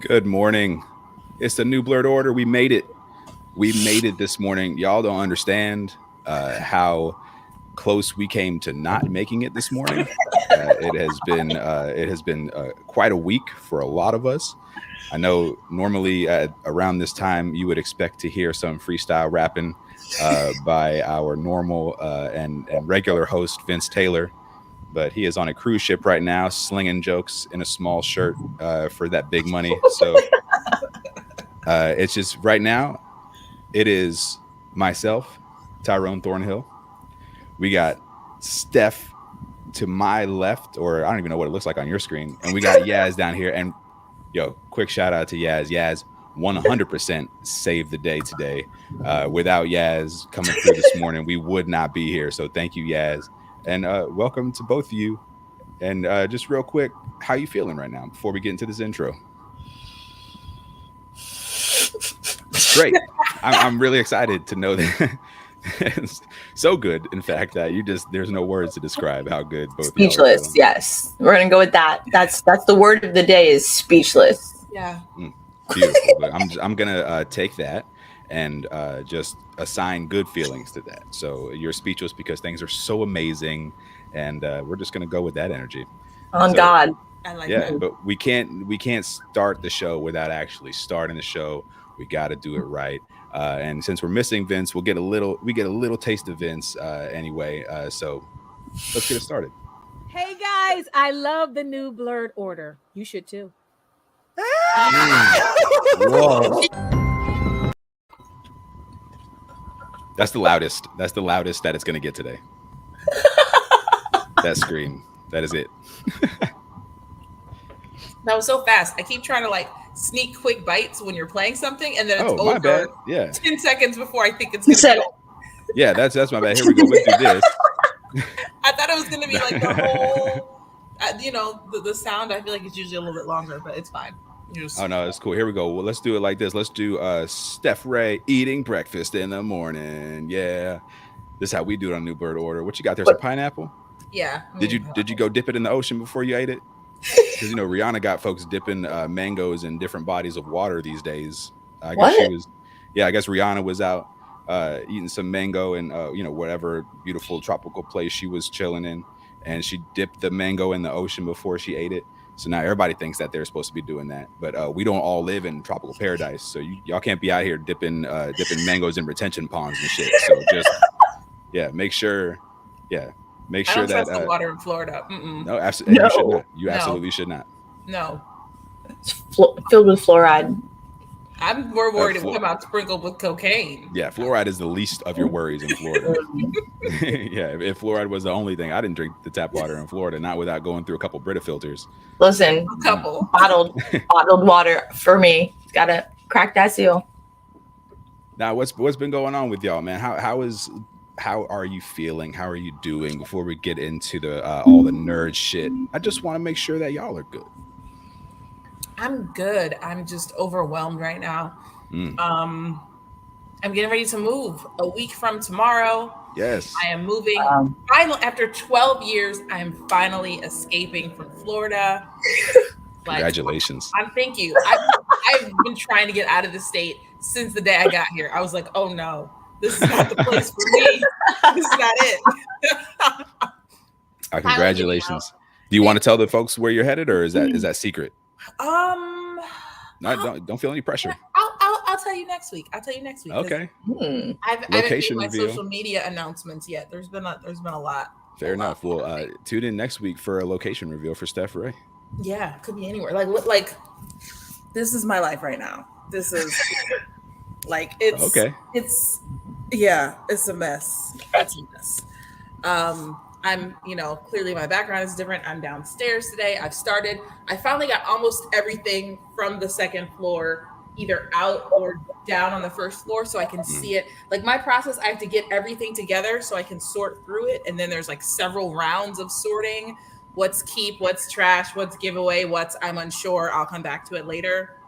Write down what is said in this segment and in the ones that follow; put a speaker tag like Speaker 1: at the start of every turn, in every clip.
Speaker 1: Good morning. It's the new blurred order. We made it. We made it this morning. Y'all don't understand how close we came to not making it this morning. It has been quite a week for a lot of us. I know normally around this time you would expect to hear some freestyle rapping by our normal and regular host Vince Taylor, but he is on a cruise ship right now, slinging jokes in a small shirt for that big money. So it's just right now, it is myself, Tyrone Thornhill. We got Steph to my left, or I don't even know what it looks like on your screen. And we got Yaz down here. And yo, quick shout out to Yaz. Yaz 100% saved the day today. Without Yaz coming through this morning, we would not be here. So thank you, Yaz. And welcome to both of you. And just real quick, how you feeling right now before we get into this intro? Great. I'm really excited to know that. It's so good, in fact, that there's no words to describe how good both of y'all are
Speaker 2: Speechless.
Speaker 1: feeling.
Speaker 2: Yes, we're gonna go with that. That's the word of the day is speechless.
Speaker 3: Yeah.
Speaker 1: Beautiful. But I'm gonna take that and just assign good feelings to that. So you're speechless because things are so amazing, and we're just gonna go with that energy.
Speaker 2: On
Speaker 1: So,
Speaker 2: God.
Speaker 3: I like
Speaker 1: Yeah,
Speaker 3: that.
Speaker 1: but we can't start the show without actually starting the show. We got to do it right. And since we're missing Vince, we get a little taste of Vince anyway. So let's get it started.
Speaker 4: Hey guys, I love the new blurred order. You should too.
Speaker 1: Whoa. That's the loudest. That's the loudest that it's going to get today. That scream. That is it.
Speaker 3: That was so fast. I keep trying to like sneak quick bites when you're playing something, and then it's
Speaker 1: Oh, my
Speaker 3: over
Speaker 1: bad. Yeah.
Speaker 3: 10 seconds before I think it's
Speaker 2: You
Speaker 3: gonna
Speaker 2: said
Speaker 3: go.
Speaker 2: it.
Speaker 1: Yeah, that's my bad. Here we go. Let's do this.
Speaker 3: I thought it was gonna be like the whole, the sound. I feel like it's usually a little bit longer, but it's fine.
Speaker 1: Oh no, it's cool. Here we go. Well, let's do it like this. Let's do Steph Ray eating breakfast in the morning. Yeah. This is how we do it on New Bird Order. What you got there? Some pineapple?
Speaker 3: Yeah.
Speaker 1: Did you go dip it in the ocean before you ate it? Because Rihanna got folks dipping mangoes in different bodies of water these days. I guess
Speaker 2: What?
Speaker 1: I guess Rihanna was out eating some mango in whatever beautiful tropical place she was chilling in, and she dipped the mango in the ocean before she ate it. So now everybody thinks that they're supposed to be doing that, but we don't all live in tropical paradise, so y'all can't be out here dipping mangoes in retention ponds and shit. So just make sure, make
Speaker 3: I
Speaker 1: sure
Speaker 3: don't
Speaker 1: that
Speaker 3: trust the water in Florida. Mm-mm.
Speaker 1: no, absolutely, you should
Speaker 2: No.
Speaker 1: not. You
Speaker 3: No.
Speaker 1: absolutely should not.
Speaker 3: No,
Speaker 2: Filled with fluoride.
Speaker 3: I'm more worried it
Speaker 1: Flo-
Speaker 3: will come out sprinkled with cocaine.
Speaker 1: Yeah, fluoride is the least of your worries in Florida. Yeah, if fluoride was the only thing, I didn't drink the tap water in Florida, not without going through a couple Brita filters.
Speaker 2: Listen,
Speaker 3: A couple.
Speaker 2: bottled water for me. Gotta crack that seal.
Speaker 1: Now, what's been going on with y'all, man? How are you feeling? How are you doing? Before we get into the all the nerd shit, I just want to make sure that y'all are good.
Speaker 3: I'm good. I'm just overwhelmed right now.
Speaker 1: Mm.
Speaker 3: I'm getting ready to move a week from tomorrow.
Speaker 1: Yes.
Speaker 3: I am moving. Finally, after 12 years, I am finally escaping from Florida.
Speaker 1: Congratulations.
Speaker 3: Thank you. I've been trying to get out of the state since the day I got here. I was like, oh no, this is not the place for me. This is not it.
Speaker 1: Congratulations. Do you want to tell the folks where you're headed, or is that secret? No, don't feel any pressure.
Speaker 3: I'll tell you next week.
Speaker 1: Okay.
Speaker 3: I haven't
Speaker 1: Location
Speaker 3: made my
Speaker 1: reveal.
Speaker 3: social media announcements yet. There's been a lot.
Speaker 1: Fair enough. Well, tune in next week for a location reveal for Steph Ray.
Speaker 3: Yeah, could be anywhere. Like this is my life right now. This is like it's
Speaker 1: Okay.
Speaker 3: It's a mess. It's a mess. I'm clearly my background is different. I'm downstairs today. I finally got almost everything from the second floor either out or down on the first floor so I can see it. Like my process, I have to get everything together so I can sort through it. And then there's like several rounds of sorting. What's keep, what's trash, what's giveaway, what's I'm unsure. I'll come back to it later.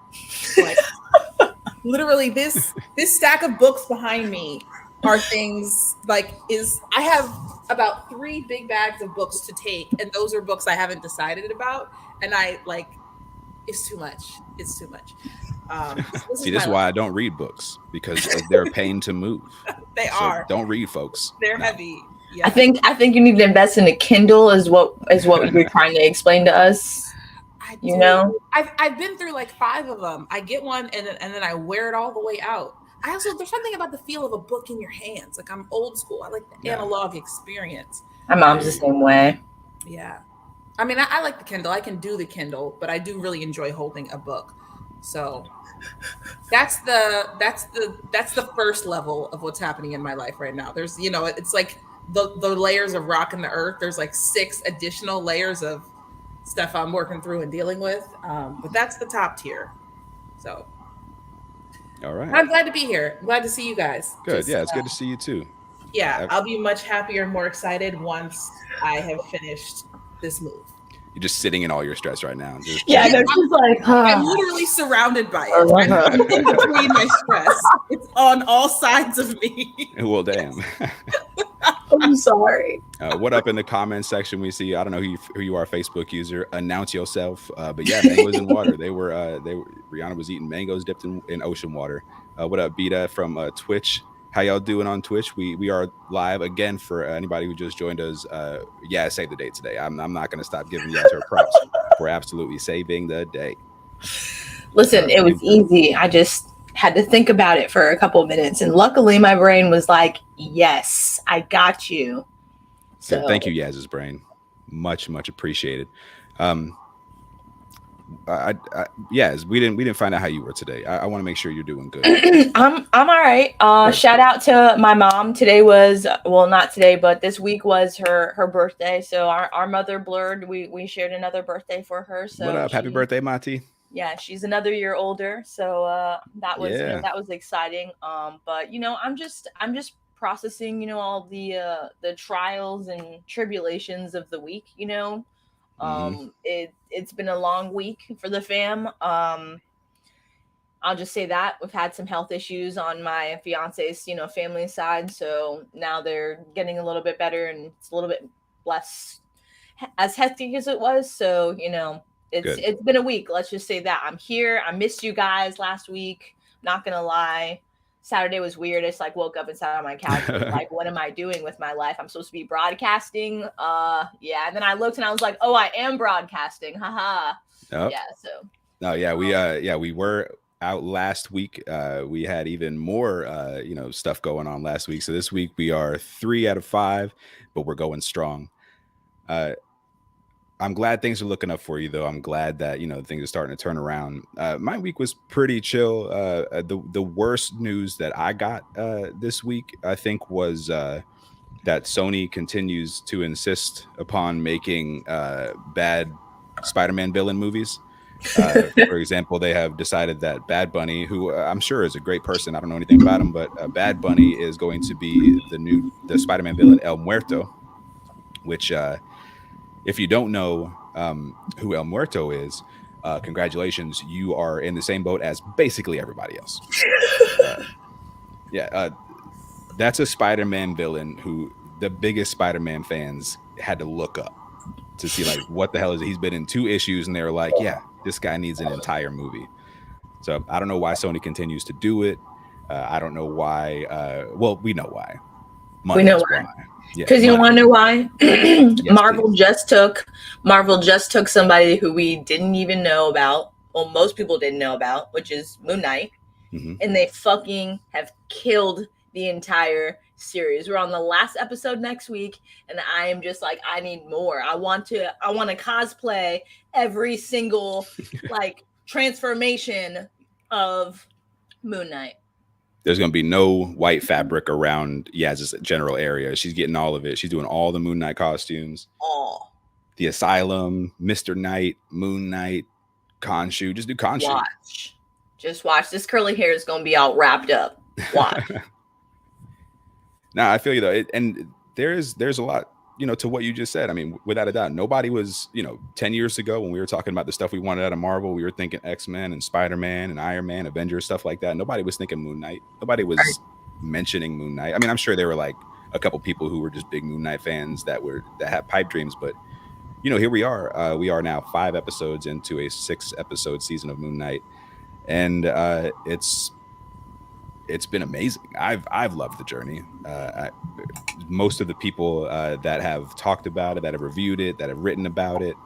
Speaker 3: Like literally this stack of books behind me are things like I have about 3 big bags of books to take, and those are books I haven't decided about. And It's too much. It's too much.
Speaker 1: See, this is why I don't read books, because they're a pain to move.
Speaker 3: They
Speaker 1: So
Speaker 3: are.
Speaker 1: don't read, folks.
Speaker 3: They're
Speaker 1: No.
Speaker 3: heavy. Yeah.
Speaker 2: I think you need to invest in a Kindle is what you're trying to explain to us. You know?
Speaker 3: I've been through like 5 of them. I get one and then I wear it all the way out. There's something about the feel of a book in your hands. Like, I'm old school. I like the analog experience.
Speaker 2: My mom's the same way.
Speaker 3: Yeah. I mean, I like the Kindle. I can do the Kindle, but I do really enjoy holding a book. So that's the first level of what's happening in my life right now. There's, it's like the layers of rock in the earth. There's like 6 additional layers of stuff I'm working through and dealing with. But that's the top tier. So
Speaker 1: all right.
Speaker 3: I'm glad to be here. I'm glad to see you guys.
Speaker 1: Good. It's good to see you too.
Speaker 3: Yeah, I'll be much happier and more excited once I have finished this move.
Speaker 1: You're just sitting in all your stress right now.
Speaker 2: She's like,
Speaker 3: I'm literally surrounded by it. I'm in between my stress. It's on all sides of me.
Speaker 1: Well, damn.
Speaker 2: I'm sorry.
Speaker 1: What up in the comments section? We see, I don't know who you are, Facebook user. Announce yourself. But yeah, mangoes in water. Rihanna was eating mangoes dipped in ocean water. What up, Beta from Twitch? How y'all doing on Twitch? We are live again for anybody who just joined us. Save the date today. I'm not going to stop giving you guys her props. We're absolutely saving the day.
Speaker 2: Listen, it was easy. I just had to think about it for a couple of minutes, and luckily my brain was like, yes, I got you. So
Speaker 1: thank you, Yaz's brain. Much appreciated. Yaz, we didn't find out how you were today. I want to make sure you're doing good.
Speaker 2: I'm all right. Shout out to my mom. Today was, well, not today, but this week was her birthday. So our mother Blerd, we shared another birthday for her. So
Speaker 1: what up? Happy birthday, Monty.
Speaker 2: Yeah, she's another year older. So that was exciting. But I'm just processing, all the trials and tribulations of the week, It's been a long week for the fam. I'll just say that we've had some health issues on my fiance's, family side. So now they're getting a little bit better, and it's a little bit less as hectic as it was. So, it's been a week. Let's just say that I'm here. I missed you guys last week. Not going to lie. Saturday was weird. I just woke up and sat on my couch. Like, what am I doing with my life? I'm supposed to be broadcasting. And then I looked and I was like, oh, I am broadcasting. Haha.
Speaker 1: Yep.
Speaker 2: Yeah. So.
Speaker 1: Oh yeah, we were out last week. We had even more, stuff going on last week. So this week we are 3 out of 5, but we're going strong. I'm glad things are looking up for you, though. I'm glad that, things are starting to turn around. My week was pretty chill. The worst news that I got this week, I think, was that Sony continues to insist upon making bad Spider-Man villain movies. For example, they have decided that Bad Bunny, who I'm sure is a great person, I don't know anything about him, but Bad Bunny is going to be the Spider-Man villain El Muerto, which... if you don't know who El Muerto is, congratulations. You are in the same boat as basically everybody else. That's a Spider-Man villain who the biggest Spider-Man fans had to look up to see, what the hell is it? He's been in 2 issues, and they're like, yeah, this guy needs an entire movie. So I don't know why Sony continues to do it. I don't know why. We know why.
Speaker 2: We know why. Because you want to know why?
Speaker 1: Yes,
Speaker 2: Marvel just took somebody who we didn't even know about. Well, most people didn't know about, which is Moon Knight.
Speaker 1: Mm-hmm.
Speaker 2: And they fucking have killed the entire series. We're on the last episode next week, and I am just like, I need more. I want to cosplay every single transformation of Moon Knight.
Speaker 1: There's going to be no white fabric around Yaz's general area. She's getting all of it. She's doing all the Moon Knight costumes.
Speaker 2: All.
Speaker 1: The Asylum, Mr. Knight, Moon Knight, Khonshu. Just do Khonshu.
Speaker 2: Just watch. This curly hair is going to be all wrapped up. Watch.
Speaker 1: Nah, I feel you, though. And there's a lot, to what you just said. I mean, without a doubt, nobody was, 10 years ago when we were talking about the stuff we wanted out of Marvel, we were thinking X-Men and Spider-Man and Iron Man, Avengers, stuff like that. Nobody was thinking Moon Knight. Nobody was mentioning Moon Knight. I mean, I'm sure there were a couple people who were just big Moon Knight fans that had pipe dreams, but here we are. We are now 5 episodes into a 6-episode season of Moon Knight, and it's been amazing. I've loved the journey. Most of the people that have talked about it, that have reviewed it, that have written about it,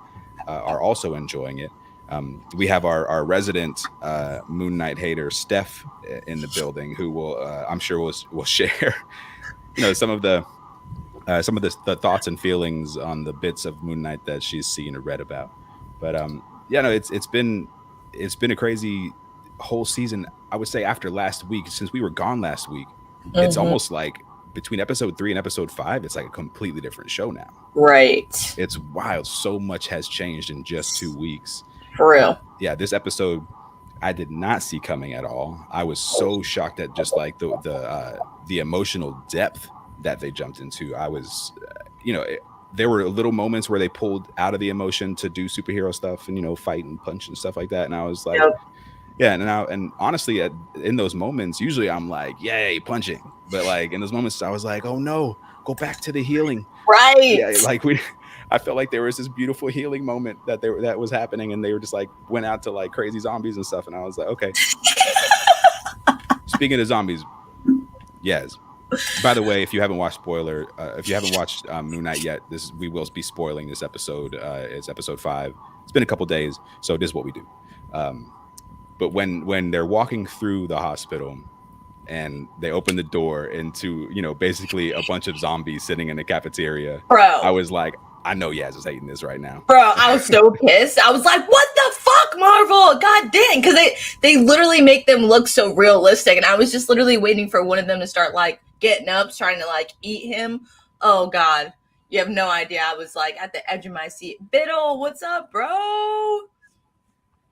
Speaker 1: are also enjoying it. We have our resident Moon Knight hater, Steph, in the building, who will, I'm sure, will share, some of the thoughts and feelings on the bits of Moon Knight that she's seen or read about. But yeah, no, it's been a crazy whole season. I would say after last week, since we were gone last week, it's almost like between episode 3 and episode 5, it's like a completely different show now.
Speaker 2: Right.
Speaker 1: It's wild. So much has changed in just 2 weeks.
Speaker 2: For real.
Speaker 1: Yeah, this episode I did not see coming at all. I was so shocked at just like the emotional depth that they jumped into. I was, there were little moments where they pulled out of the emotion to do superhero stuff and fight and punch and stuff like that. And I was like, yeah. And honestly, in those moments, usually I'm like, yay, punching. But like in those moments, I was like, oh no, go back to the healing.
Speaker 2: Right.
Speaker 1: Yeah, like I felt like there was this beautiful healing moment that was happening, and they were just like went out to like crazy zombies and stuff. And I was like, okay. Speaking of zombies, yes. By the way, if you haven't watched Moon Knight yet, we will be spoiling this episode. It's episode 5. It's been a couple days, so this is what we do. But when they're walking through the hospital and they open the door into basically a bunch of zombies sitting in the cafeteria,
Speaker 2: bro,
Speaker 1: I was like, I know Yaz is hating this right now.
Speaker 2: Bro, I was so pissed. I was like, what the fuck, Marvel? God dang. Because they literally make them look so realistic. And I was just literally waiting for one of them to start like getting up, trying to like eat him. Oh God. You have no idea. I was like at the edge of my seat. Biddle, what's up, bro?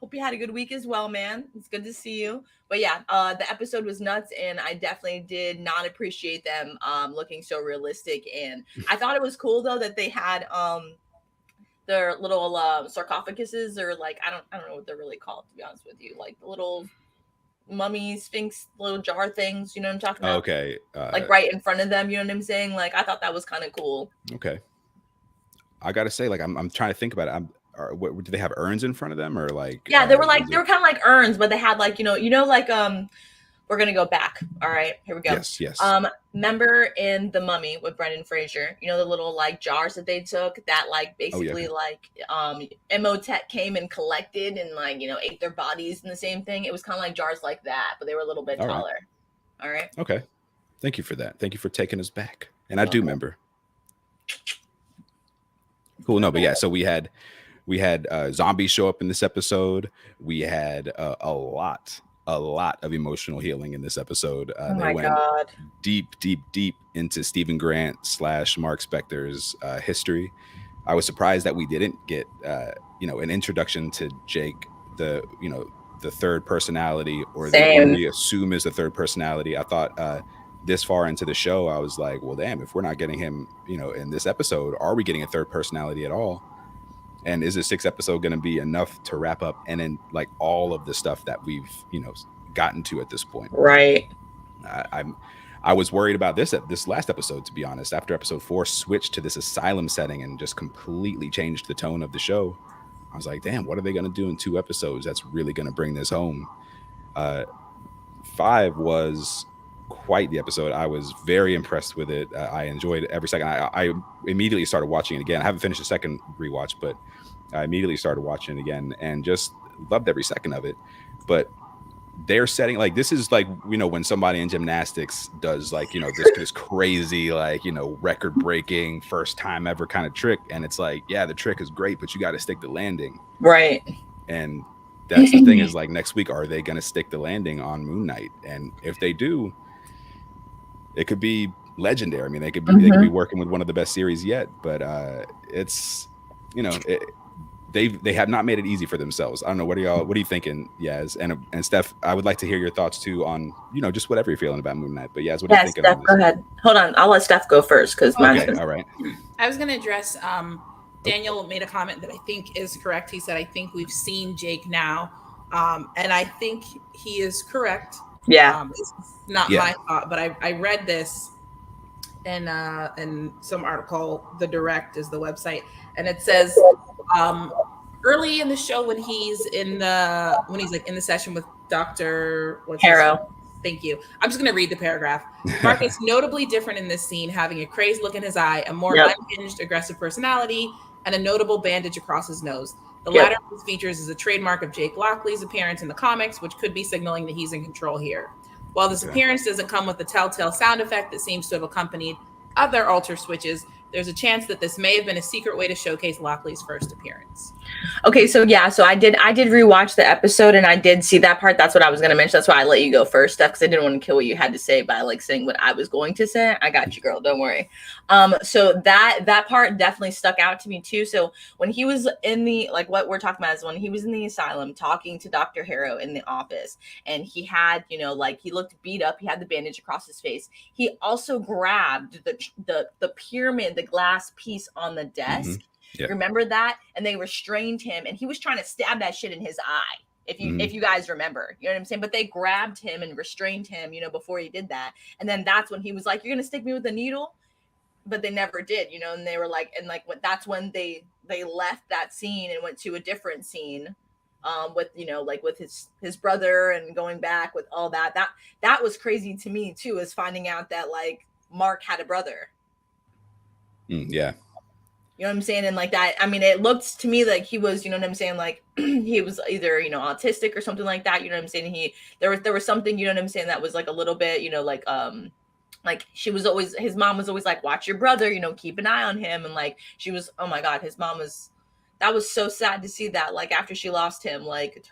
Speaker 2: Hope you had a good week as well, man. It's good to see you. But yeah, the episode was nuts, and I definitely did not appreciate them looking so realistic. And I thought it was cool though that they had their little sarcophaguses, or like I don't know what they're really called, to be honest with you, like the little mummy sphinx little jar things. You know what I'm talking about?
Speaker 1: Okay.
Speaker 2: Like right in front of them. You know what I'm saying? Like I thought that was kind of cool.
Speaker 1: Okay. I gotta say, like I'm trying to think about it. What do they have, urns in front of them, or like?
Speaker 2: Yeah, they were kind of like urns, but they had like like we're gonna go back. All right, here we go.
Speaker 1: Yes.
Speaker 2: Remember in The Mummy with Brendan Fraser, the little like jars that they took that like basically like Imhotep came and collected and like ate their bodies and the same thing. It was kind of like jars like that, but they were a little bit taller. All right.
Speaker 1: Okay. Thank you for that. Thank you for taking us back. And I do remember. Cool. No, but yeah. So we had zombies show up in this episode. We had a lot of emotional healing in this episode. They went deep into Stephen Grant / Mark Spector's history. I was surprised that we didn't get an introduction to Jake, the third personality, or what we assume is the third personality. I thought this far into the show, I was like, well, damn, if we're not getting him, in this episode, are we getting a third personality at all? And is this 6th episode going to be enough to wrap up and then like all of the stuff that we've gotten to at this point?
Speaker 2: Right.
Speaker 1: I was worried about this last episode, to be honest. After episode 4 switched to this asylum setting and just completely changed the tone of the show, I was like, damn, what are they going to do in 2 episodes that's really going to bring this home? 5 was quite the episode. I was very impressed with it. I enjoyed every second. I immediately started watching it again. I haven't finished the second rewatch, but I immediately started watching it again and just loved every second of it. But they're setting like, this is like, when somebody in gymnastics does like, this crazy, like, record breaking first time ever kind of trick. And it's like, yeah, the trick is great, but you got to stick the landing.
Speaker 2: Right.
Speaker 1: And that's the thing is like, next week, are they going to stick the landing on Moon Knight? And if they do, it could be legendary. I mean, they could be working with one of the best series yet, but it's, they have not made it easy for themselves. I don't know. What are you thinking, Yaz? And Steph, I would like to hear your thoughts too on, just whatever you're feeling about Moon Knight. But Yaz, what are you thinking?
Speaker 2: Steph, go ahead. Hold on. I'll let Steph go first.
Speaker 1: Okay, all right.
Speaker 3: I was going to address, Daniel made a comment that I think is correct. He said, I think we've seen Jake now. And I think he is correct.
Speaker 2: Yeah.
Speaker 3: It's not my thought, but I read this in some article. The Direct is the website, and it says early in the show when he's like in the session with Dr.
Speaker 2: Harrow.
Speaker 3: Thank you. I'm just going to read the paragraph. Mark is notably different in this scene, having a crazed look in his eye, a more unhinged, aggressive personality, and a notable bandage across his nose. The latter of his features is a trademark of Jake Lockley's appearance in the comics, which could be signaling that he's in control here. While this appearance doesn't come with the telltale sound effect that seems to have accompanied other alter switches, there's a chance that this may have been a secret way to showcase Lockley's first appearance.
Speaker 2: Okay, so I did rewatch the episode and I did see that part. That's what I was going to mention. That's why I let you go first, Steph, because I didn't want to kill what you had to say by like saying what I was going to say. I got you, girl. Don't worry. So that part definitely stuck out to me too. So when he was in the, like what we're talking about is when he was in the asylum talking to Dr. Harrow in the office, and he had, like he looked beat up. He had the bandage across his face. He also grabbed the pyramid, the glass piece on the desk. Mm-hmm. Yeah. Remember that? And they restrained him, and he was trying to stab that shit in his eye. If you guys remember, you know what I'm saying? But they grabbed him and restrained him, before he did that. And then that's when he was like, "You're gonna stick me with a needle," but they never did, and they were like, and like that's when they left that scene and went to a different scene, with like with his brother and going back with all that. That was crazy to me too, is finding out that like Mark had a brother.
Speaker 1: Yeah.
Speaker 2: You know what I'm saying? And like that, I mean, it looked to me like he was, you know what I'm saying? Like he was either, autistic or something like that. You know what I'm saying? There was something, you know what I'm saying? That was like a little bit, like his mom was always like, watch your brother, keep an eye on him. And like, she was, oh my God, that was so sad to see that. Like after she lost him, like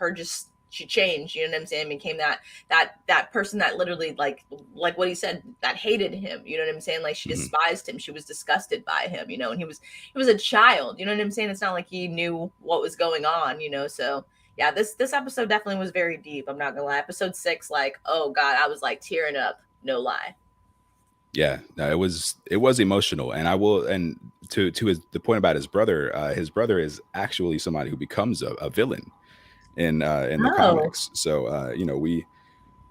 Speaker 2: she changed, you know what I'm saying? Became that person that literally like what he said, that hated him, you know what I'm saying? Like she despised him. She was disgusted by him, and he was a child, you know what I'm saying? It's not like he knew what was going on, so yeah, this episode definitely was very deep. I'm not gonna lie. Episode 6, like, oh God, I was like tearing up, no lie.
Speaker 1: Yeah, no, it was emotional, and to the point about his brother is actually somebody who becomes a villain in the comics. So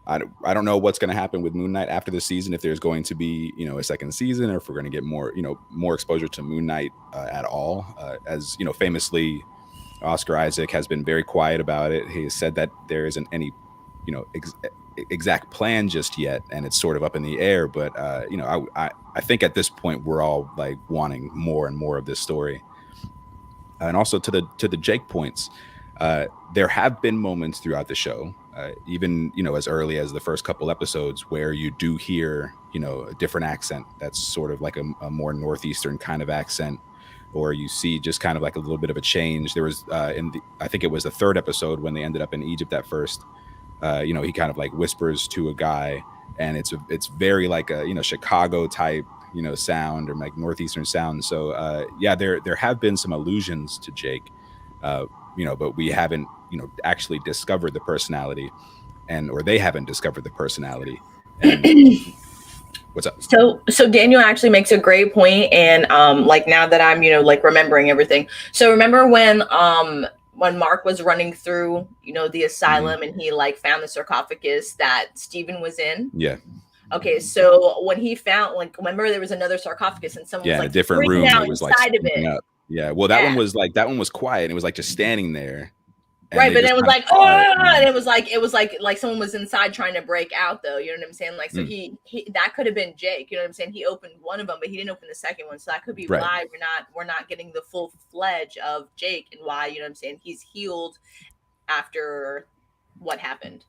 Speaker 1: I don't know what's going to happen with Moon Knight after this season, if there's going to be a second season, or if we're going to get more exposure to Moon Knight at all. As famously, Oscar Isaac has been very quiet about it. He has said that there isn't any exact plan just yet, and it's sort of up in the air. But I think at this point we're all like wanting more and more of this story. And also to the Jake points, there have been moments throughout the show, even as early as the first couple episodes, where you do hear a different accent that's sort of like a more northeastern kind of accent, or you see just kind of like a little bit of a change. There was I think it was the 3rd episode when they ended up in Egypt at first. He kind of like whispers to a guy, and it's very like a Chicago type sound, or like northeastern sound. So yeah, there have been some allusions to Jake, but we haven't actually discovered the personality, or they haven't discovered the personality. And what's up?
Speaker 2: So Daniel actually makes a great point, and like now that I'm like remembering everything. So remember when Mark was running through the asylum, and he like found the sarcophagus that Steven was in?
Speaker 1: Yeah.
Speaker 2: Okay, so when he found, like, remember there was another sarcophagus, and someone was like
Speaker 1: a different room.
Speaker 2: It was like
Speaker 1: of it. Up. Yeah. Well, that one was quiet, and it was like just standing there.
Speaker 2: Right, but then it was like, oh, and it was like someone was inside trying to break out, though. You know what I'm saying? Like, so he that could have been Jake. You know what I'm saying? He opened one of them, but he didn't open the second one. So that could be why we're not getting the full fledge of Jake, and why what I'm saying, he's healed after what happened.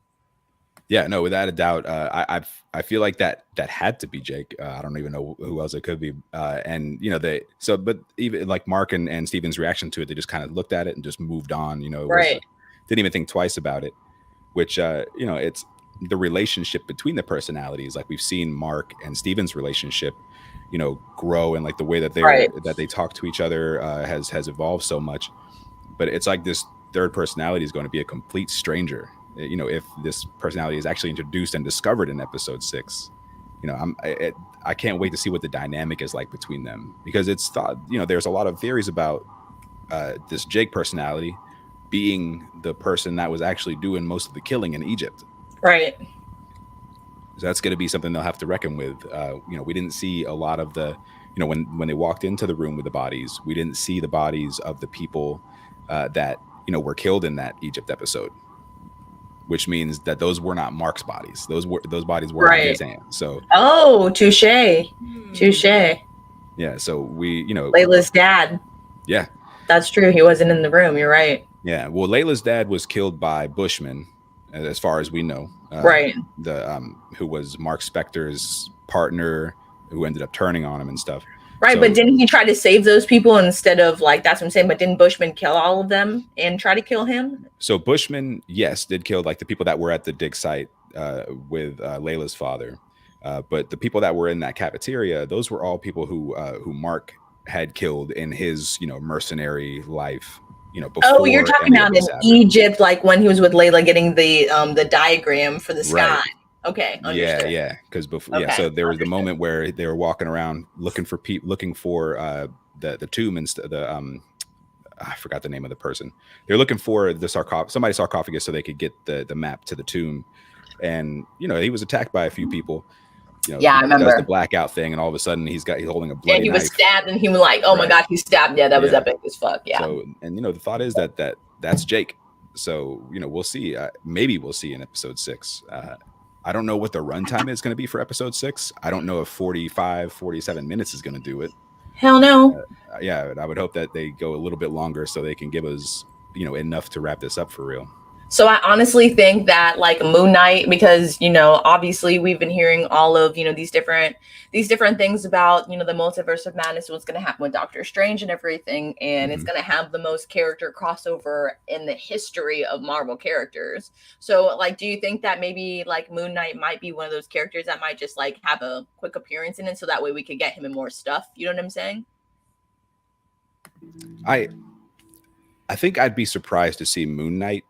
Speaker 1: Yeah, no, without a doubt. I feel like that had to be Jake. I don't even know who else it could be. And but even like Mark and Steven's reaction to it, they just kind of looked at it and just moved on.
Speaker 2: Right.
Speaker 1: Didn't even think twice about it. Which it's the relationship between the personalities. Like we've seen Mark and Steven's relationship, grow, and like the way that they talk to each other has evolved so much. But it's like this third personality is going to be a complete stranger. If this personality is actually introduced and discovered in episode 6, I can't wait to see what the dynamic is like between them, because it's thought, there's a lot of theories about this Jake personality being the person that was actually doing most of the killing in Egypt.
Speaker 2: Right.
Speaker 1: So that's going to be something they'll have to reckon with. We didn't see a lot of the when they walked into the room with the bodies, we didn't see the bodies of the people that were killed in that Egypt episode, which means that those were not Mark's bodies. Those bodies were in his hands. So
Speaker 2: touche.
Speaker 1: Yeah, so we,
Speaker 2: Layla's dad.
Speaker 1: Yeah,
Speaker 2: that's true. He wasn't in the room. You're right.
Speaker 1: Yeah, well, Layla's dad was killed by Bushman, as far as we know.
Speaker 2: Right.
Speaker 1: Who was Mark Spector's partner, who ended up turning on him and stuff.
Speaker 2: Right, but didn't he try to save those people instead of that's what I'm saying. But didn't Bushman kill all of them and try to kill him?
Speaker 1: So Bushman, yes, did kill the people that were at the dig site with Layla's father. But the people that were in that cafeteria, those were all people who Mark had killed in his, mercenary life. Before
Speaker 2: you're talking about in Egypt, like when he was with Layla getting the diagram for the sky. Right. Okay. Understood.
Speaker 1: Yeah. Because before, so there was the moment where they were walking around looking for the tomb and I forgot the name of the person. They're looking for the somebody's sarcophagus so they could get the map to the tomb, and he was attacked by a few people.
Speaker 2: I remember.
Speaker 1: Does the blackout thing, and all of a sudden he's holding a bloody knife.
Speaker 2: He was stabbed, and he was like, "Oh my God, he's stabbed!" Yeah, that was epic as fuck. Yeah.
Speaker 1: So, and the thought is that's Jake. So we'll see. Maybe we'll see in episode 6. I don't know what the runtime is going to be for episode 6. I don't know if 47 minutes is going to do it.
Speaker 2: Hell no.
Speaker 1: I would hope that they go a little bit longer so they can give us enough to wrap this up for real.
Speaker 2: So I honestly think that Moon Knight, because, obviously we've been hearing all of, these different things about, the multiverse of madness, what's going to happen with Doctor Strange and everything. And it's going to have the most character crossover in the history of Marvel characters. So do you think that maybe Moon Knight might be one of those characters that might just have a quick appearance in it, so that way we could get him in more stuff? You know what I'm saying?
Speaker 1: I think I'd be surprised to see Moon Knight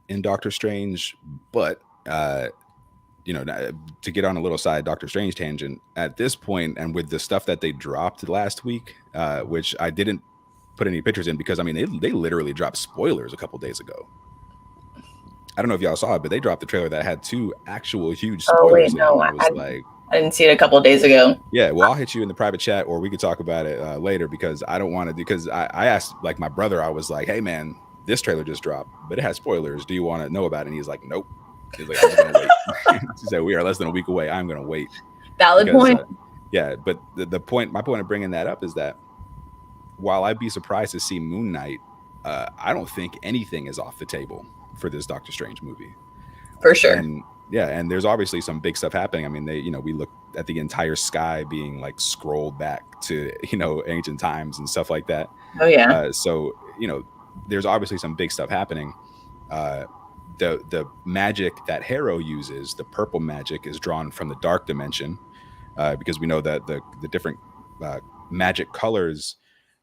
Speaker 1: in Doctor Strange, but to get on a little side Doctor Strange tangent at this point, and with the stuff that they dropped last week, which I didn't put any pictures in because they literally dropped spoilers a couple days ago. I don't know if y'all saw it, but they dropped the trailer that had 2 actual huge spoilers.
Speaker 2: Oh wait, no, I didn't see it a couple of days ago.
Speaker 1: Yeah, well, I'll hit you in the private chat, or we could talk about it later, because I don't want to. Because I asked my brother, I was like, "Hey man, this trailer just dropped, but it has spoilers. Do you want to know about it?" And he's like, "Nope." He's like, "I'm gonna wait." He said, "We are less than a week away. I'm gonna wait."
Speaker 2: Valid point.
Speaker 1: But my point of bringing that up is that while I'd be surprised to see Moon Knight, I don't think anything is off the table for this Doctor Strange movie.
Speaker 2: For sure.
Speaker 1: And there's obviously some big stuff happening. We look at the entire sky being scrolled back to ancient times and stuff like that.
Speaker 2: Oh yeah.
Speaker 1: So there's obviously some big stuff happening. The magic that Harrow uses, the purple magic, is drawn from the dark dimension, because we know that the different magic colors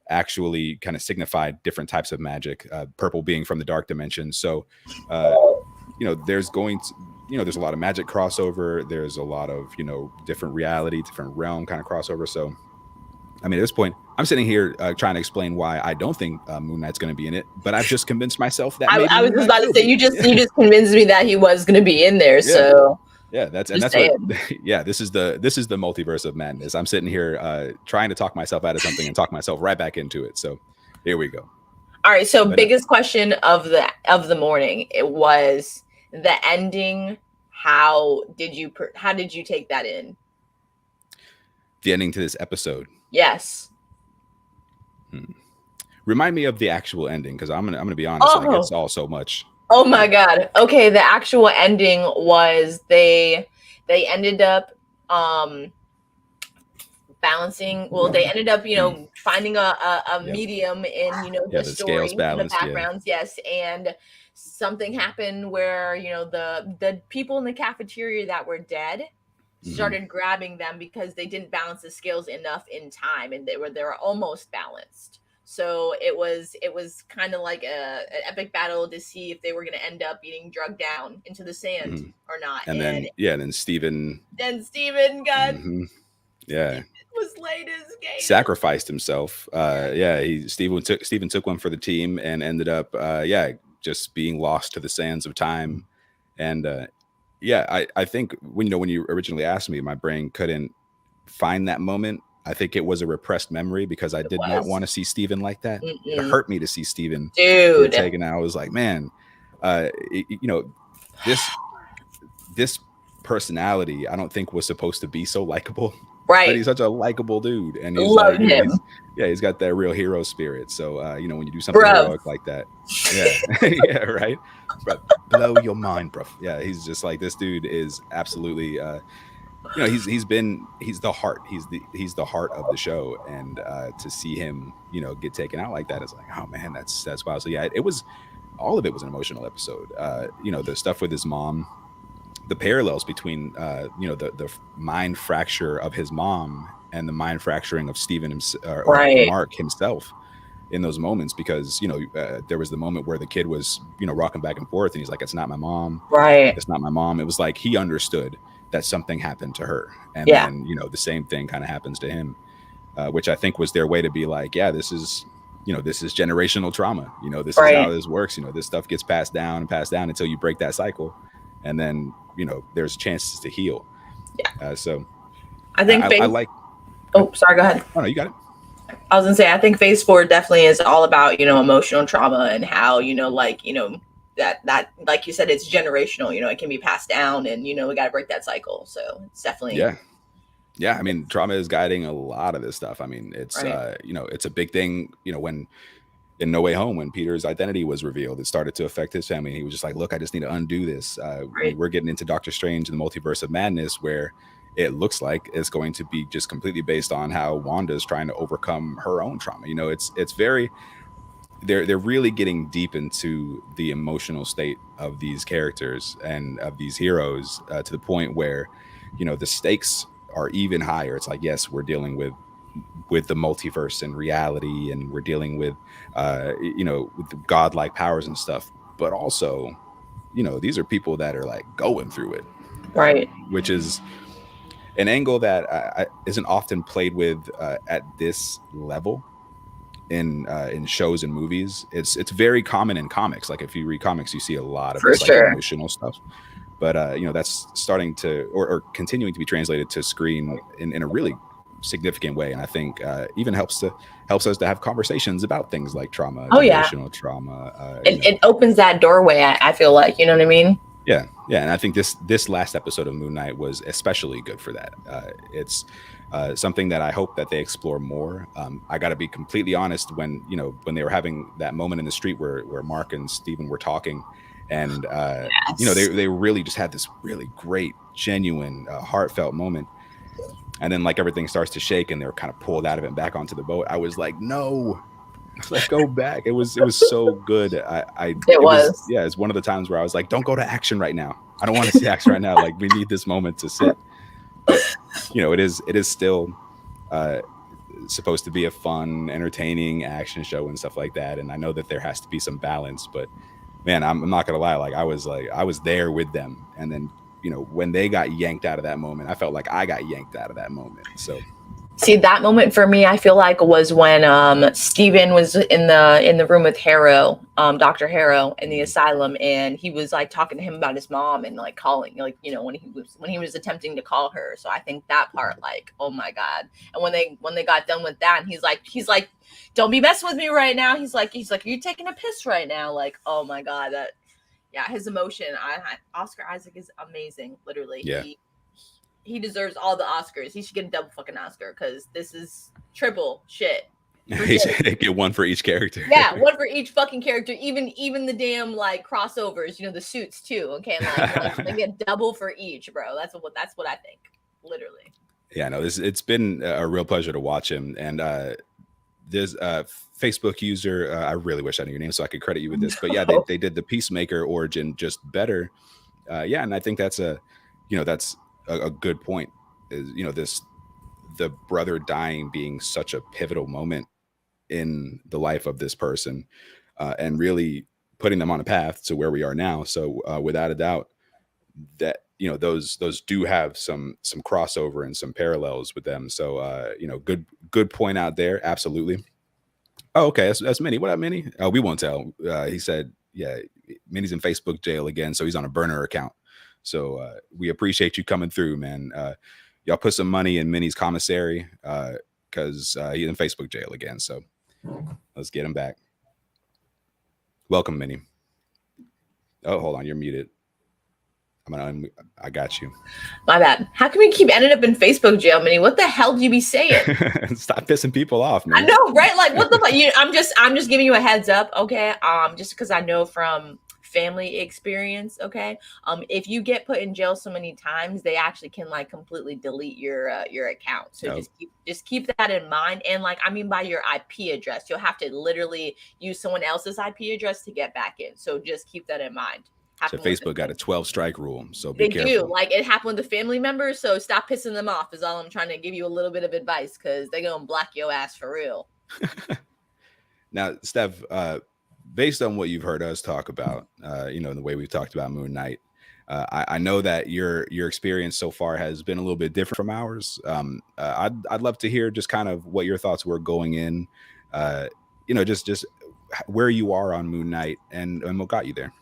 Speaker 1: actually kind of signify different types of magic, purple being from the dark dimension. So there's there's a lot of magic crossover. There's a lot of different reality, different realm kind of crossover. So at this point, I'm sitting here trying to explain why I don't think Moon Knight's going to be in it, but I've just convinced myself that
Speaker 2: I was just about to say, you just convinced me that he was going to be in there. Yeah. So
Speaker 1: that's what. Yeah, this is the multiverse of madness. I'm sitting here trying to talk myself out of something and talk myself right back into it. So here we go.
Speaker 2: All right. So biggest question of the morning, it was the ending. How did you take that in?
Speaker 1: The ending to this episode.
Speaker 2: Yes.
Speaker 1: Remind me of the actual ending, because I'm gonna be honest. It's all so much.
Speaker 2: Oh my God. Okay, the actual ending was they ended up balancing. Well, they ended up finding a medium in the story, the backgrounds. Yes, and something happened where the people in the cafeteria that were dead started grabbing them because they didn't balance the scales enough in time, and they were almost balanced. So it was kind of like an epic battle to see if they were going to end up being drugged down into the sand or not.
Speaker 1: And then Steven
Speaker 2: got was late as game.
Speaker 1: Sacrificed himself. Steven took one for the team and ended up just being lost to the sands of time. And I think when you originally asked me, my brain couldn't find that moment I think it was a repressed memory because I did not want to see Steven like that. It hurt me to see Steven get taken out. I was like, man, this personality I don't think was supposed to be so likable.
Speaker 2: Right.
Speaker 1: But he's such a likable dude, and he's
Speaker 2: Love him.
Speaker 1: He's got that real hero spirit. So when you do something heroic like that, yeah, right, blow your mind, bro. Yeah, he's just like, this dude is absolutely, he's the heart. He's the heart of the show, and to see him, get taken out like that is like, oh man, that's wild. So yeah, all of it was an emotional episode. The stuff with his mom. The parallels between the mind fracture of his mom and the mind fracturing of Steven or Mark himself in those moments, because there was the moment where the kid was rocking back and forth and he's like, it's not my mom, it's not my mom. It was like he understood that something happened to her, and then the same thing kind of happens to him, which I think was their way to be like, yeah, this is generational trauma. This is how this works. This stuff gets passed down until you break that cycle, and then there's chances to heal. So
Speaker 2: I think
Speaker 1: I like.
Speaker 2: Sorry, go ahead.
Speaker 1: Oh no, you got it.
Speaker 2: I was gonna say, I think phase 4 definitely is all about emotional trauma and how that like you said, it's generational. It can be passed down, and we got to break that cycle. So it's definitely
Speaker 1: yeah. I mean, trauma is guiding a lot of this stuff. I mean, it's it's a big thing. When in No Way Home, when Peter's identity was revealed, it started to affect his family. He was just like, look, I just need to undo this. We're getting into Doctor Strange and the Multiverse of Madness, where it looks like it's going to be just completely based on how Wanda's trying to overcome her own trauma. It's very, they're really getting deep into the emotional state of these characters and of these heroes, to the point where, the stakes are even higher. It's like, yes, we're dealing with the multiverse and reality, and we're dealing with with the godlike powers and stuff, but also these are people that are like going through it,
Speaker 2: right,
Speaker 1: which is an angle that isn't often played with at this level in shows and movies. It's very common in comics. Like if you read comics, you see a lot of this, like, emotional stuff, but that's starting to or continuing to be translated to screen in a really significant way, and I think even helps us to have conversations about things like trauma, generational trauma.
Speaker 2: It opens that doorway. I feel like, you know what I mean?
Speaker 1: Yeah, and I think this last episode of Moon Knight was especially good for that. It's something that I hope that they explore more. I got to be completely honest, when they were having that moment in the street where Mark and Steven were talking, and they really just had this really great, genuine, heartfelt moment. And then like everything starts to shake and they're kind of pulled out of it and back onto the boat. I was like, no, let's go back. It was so good. It was it's one of the times where I was like, don't go to action right now. I don't want to see action right now. Like, we need this moment to sit. But it is still supposed to be a fun, entertaining action show and stuff like that. And I know that there has to be some balance, but man, I'm not gonna lie. Like I was there with them, and then when they got yanked out of that moment, I felt like I got yanked out of that moment. So
Speaker 2: see, that moment for me, I feel like, was when Steven was in the room with Harrow, Dr. Harrow in the asylum, and he was like talking to him about his mom and like calling, like, when he was attempting to call her. So I think that part, like, oh my God. And when they got done with that, and he's like, don't be messing with me right now. He's like, are you taking a piss right now? Like, oh my God, his emotion. Oscar Isaac is amazing. Literally.
Speaker 1: Yeah.
Speaker 2: He deserves all the Oscars. He should get a double fucking Oscar, because this is triple shit.
Speaker 1: He should get one for each character.
Speaker 2: Yeah, one for each fucking character. Even the damn like crossovers, the suits too. Okay, like they get double for each, bro. That's what I think. Literally.
Speaker 1: Yeah, no, it's been a real pleasure to watch him. And there's a Facebook user. I really wish I knew your name so I could credit you with this. But yeah, they did the Peacemaker origin just better. And I think that's that's a good point. Is the brother dying being such a pivotal moment in the life of this person, and really putting them on a path to where we are now. So without a doubt, that those do have some crossover and some parallels with them. So good point out there. Absolutely. Oh, okay, that's Minnie. What up, Minnie? We won't tell. He said, yeah, Minnie's in Facebook jail again, so he's on a burner account. So we appreciate you coming through, man. Y'all put some money in Minnie's commissary. because he's in Facebook jail again. So let's get him back. Welcome, Minnie. Oh, hold on, you're muted. I got you.
Speaker 2: My bad. How can we keep ending up in Facebook jail, Minnie? What the hell do you be saying?
Speaker 1: Stop pissing people off, man.
Speaker 2: I know, right? Like, what the fuck? I'm just giving you a heads up, okay? Just because I know from family experience, okay? If you get put in jail so many times, they actually can like completely delete your account. So just keep that in mind. And like, I mean, by your IP address, you'll have to literally use someone else's IP address to get back in. So just keep that in mind.
Speaker 1: So Facebook got a 12-strike rule, so be careful.
Speaker 2: They do. Like, it happened with the family members, so stop pissing them off is all I'm trying to give you a little bit of advice, because they're going to block your ass for real.
Speaker 1: Now, Steph, based on what you've heard us talk about, the way we've talked about Moon Knight, I know that your experience so far has been a little bit different from ours. I'd love to hear just kind of what your thoughts were going in, just where you are on Moon Knight and what got you there.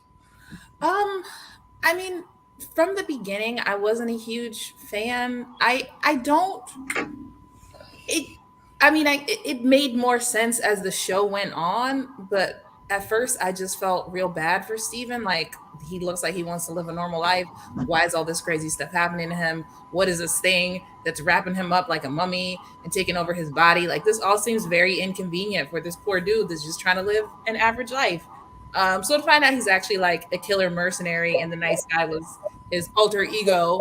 Speaker 3: I mean, from the beginning, I wasn't a huge fan. It made more sense as the show went on, but at first I just felt real bad for Steven. Like, he looks like he wants to live a normal life. Why is all this crazy stuff happening to him? What is this thing that's wrapping him up like a mummy and taking over his body? Like, this all seems very inconvenient for this poor dude that's just trying to live an average life. So to find out he's actually like a killer mercenary and the nice guy was his alter ego,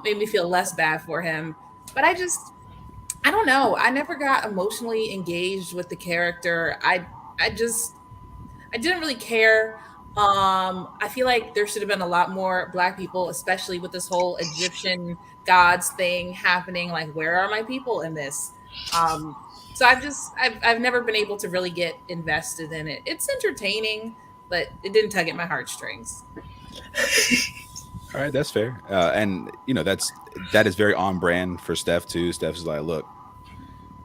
Speaker 3: made me feel less bad for him. But I don't know. I never got emotionally engaged with the character. I didn't really care. I feel like there should have been a lot more Black people, especially with this whole Egyptian gods thing happening. Like, where are my people in this? So I've never been able to really get invested in it. It's entertaining, but it didn't tug at my heartstrings.
Speaker 1: All right, that's fair. And that is very on brand for Steph too. Steph's like, look,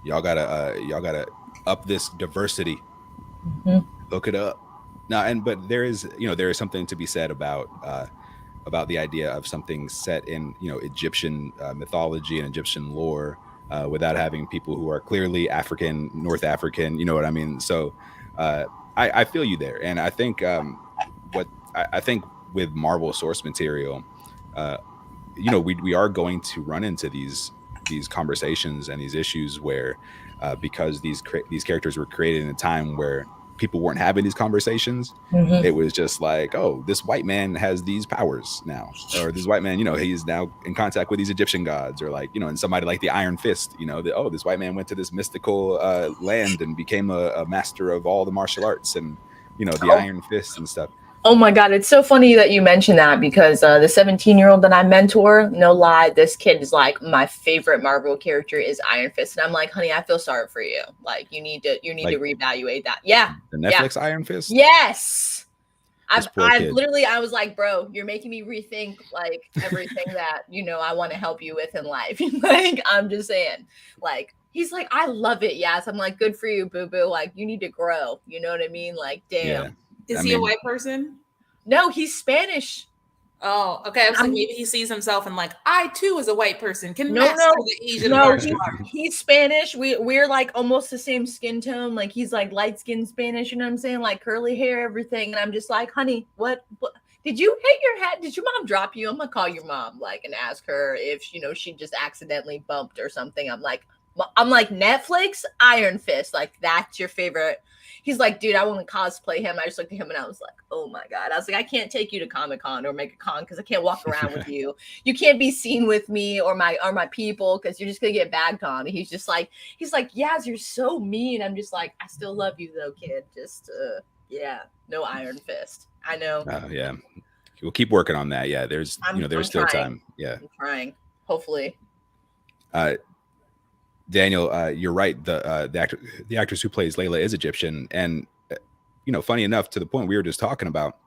Speaker 1: y'all gotta up this diversity.
Speaker 2: Mm-hmm.
Speaker 1: Look it up. Now, but there is something to be said about the idea of something set in Egyptian mythology and Egyptian lore. Without having people who are clearly African, North African, you know what I mean? So I feel you there. And I think I think with Marvel source material, we are going to run into these conversations and these issues where because these characters were created in a time where people weren't having these conversations.
Speaker 2: Mm-hmm.
Speaker 1: It was just like, oh, this white man has these powers now, or this white man, he's now in contact with these Egyptian gods, or like, and somebody like the Iron Fist, this white man went to this mystical land and became a master of all the martial arts and, the Iron Fist and stuff.
Speaker 2: Oh my God, it's so funny that you mentioned that, because the 17-year-old that I mentor, no lie, this kid is like, my favorite Marvel character is Iron Fist. And I'm like, honey, I feel sorry for you. Like, you need to reevaluate that. Yeah.
Speaker 1: The Netflix Iron Fist?
Speaker 2: Yes. I was like, bro, you're making me rethink like everything that, I want to help you with in life. Like, I'm just saying, like, he's like, I love it. Yes. I'm like, good for you, boo boo. Like, you need to grow. You know what I mean? Like, damn.
Speaker 1: Yeah.
Speaker 3: Is he a white person?
Speaker 2: No, he's Spanish.
Speaker 3: Oh, okay. I was like, maybe he sees himself and like, I too as a white person can
Speaker 2: no,
Speaker 3: the Asian
Speaker 2: he's Spanish. We're like almost the same skin tone. Like, he's like light skinned Spanish, you know what I'm saying? Like curly hair, everything. And I'm just like, honey, what did you hit your head? Did your mom drop you? I'm gonna call your mom, like, and ask her if she just accidentally bumped or something. I'm like, Netflix Iron Fist, like, that's your favorite. He's like, dude, I want to cosplay him. I just looked at him and I was like, oh my God. I was like, I can't take you to Comic-Con or make a con because I can't walk around with you. You can't be seen with me or my people because you're just gonna get bagged on. And he's like, Yaz, you're so mean. I'm just like, I still love you though, kid. Just no Iron Fist. I know.
Speaker 1: Yeah. We'll keep working on that. Yeah, there's still time. Yeah.
Speaker 2: I'm trying. Hopefully.
Speaker 1: Daniel, you're right. The actress who plays Layla is Egyptian, and funny enough, to the point we were just talking about,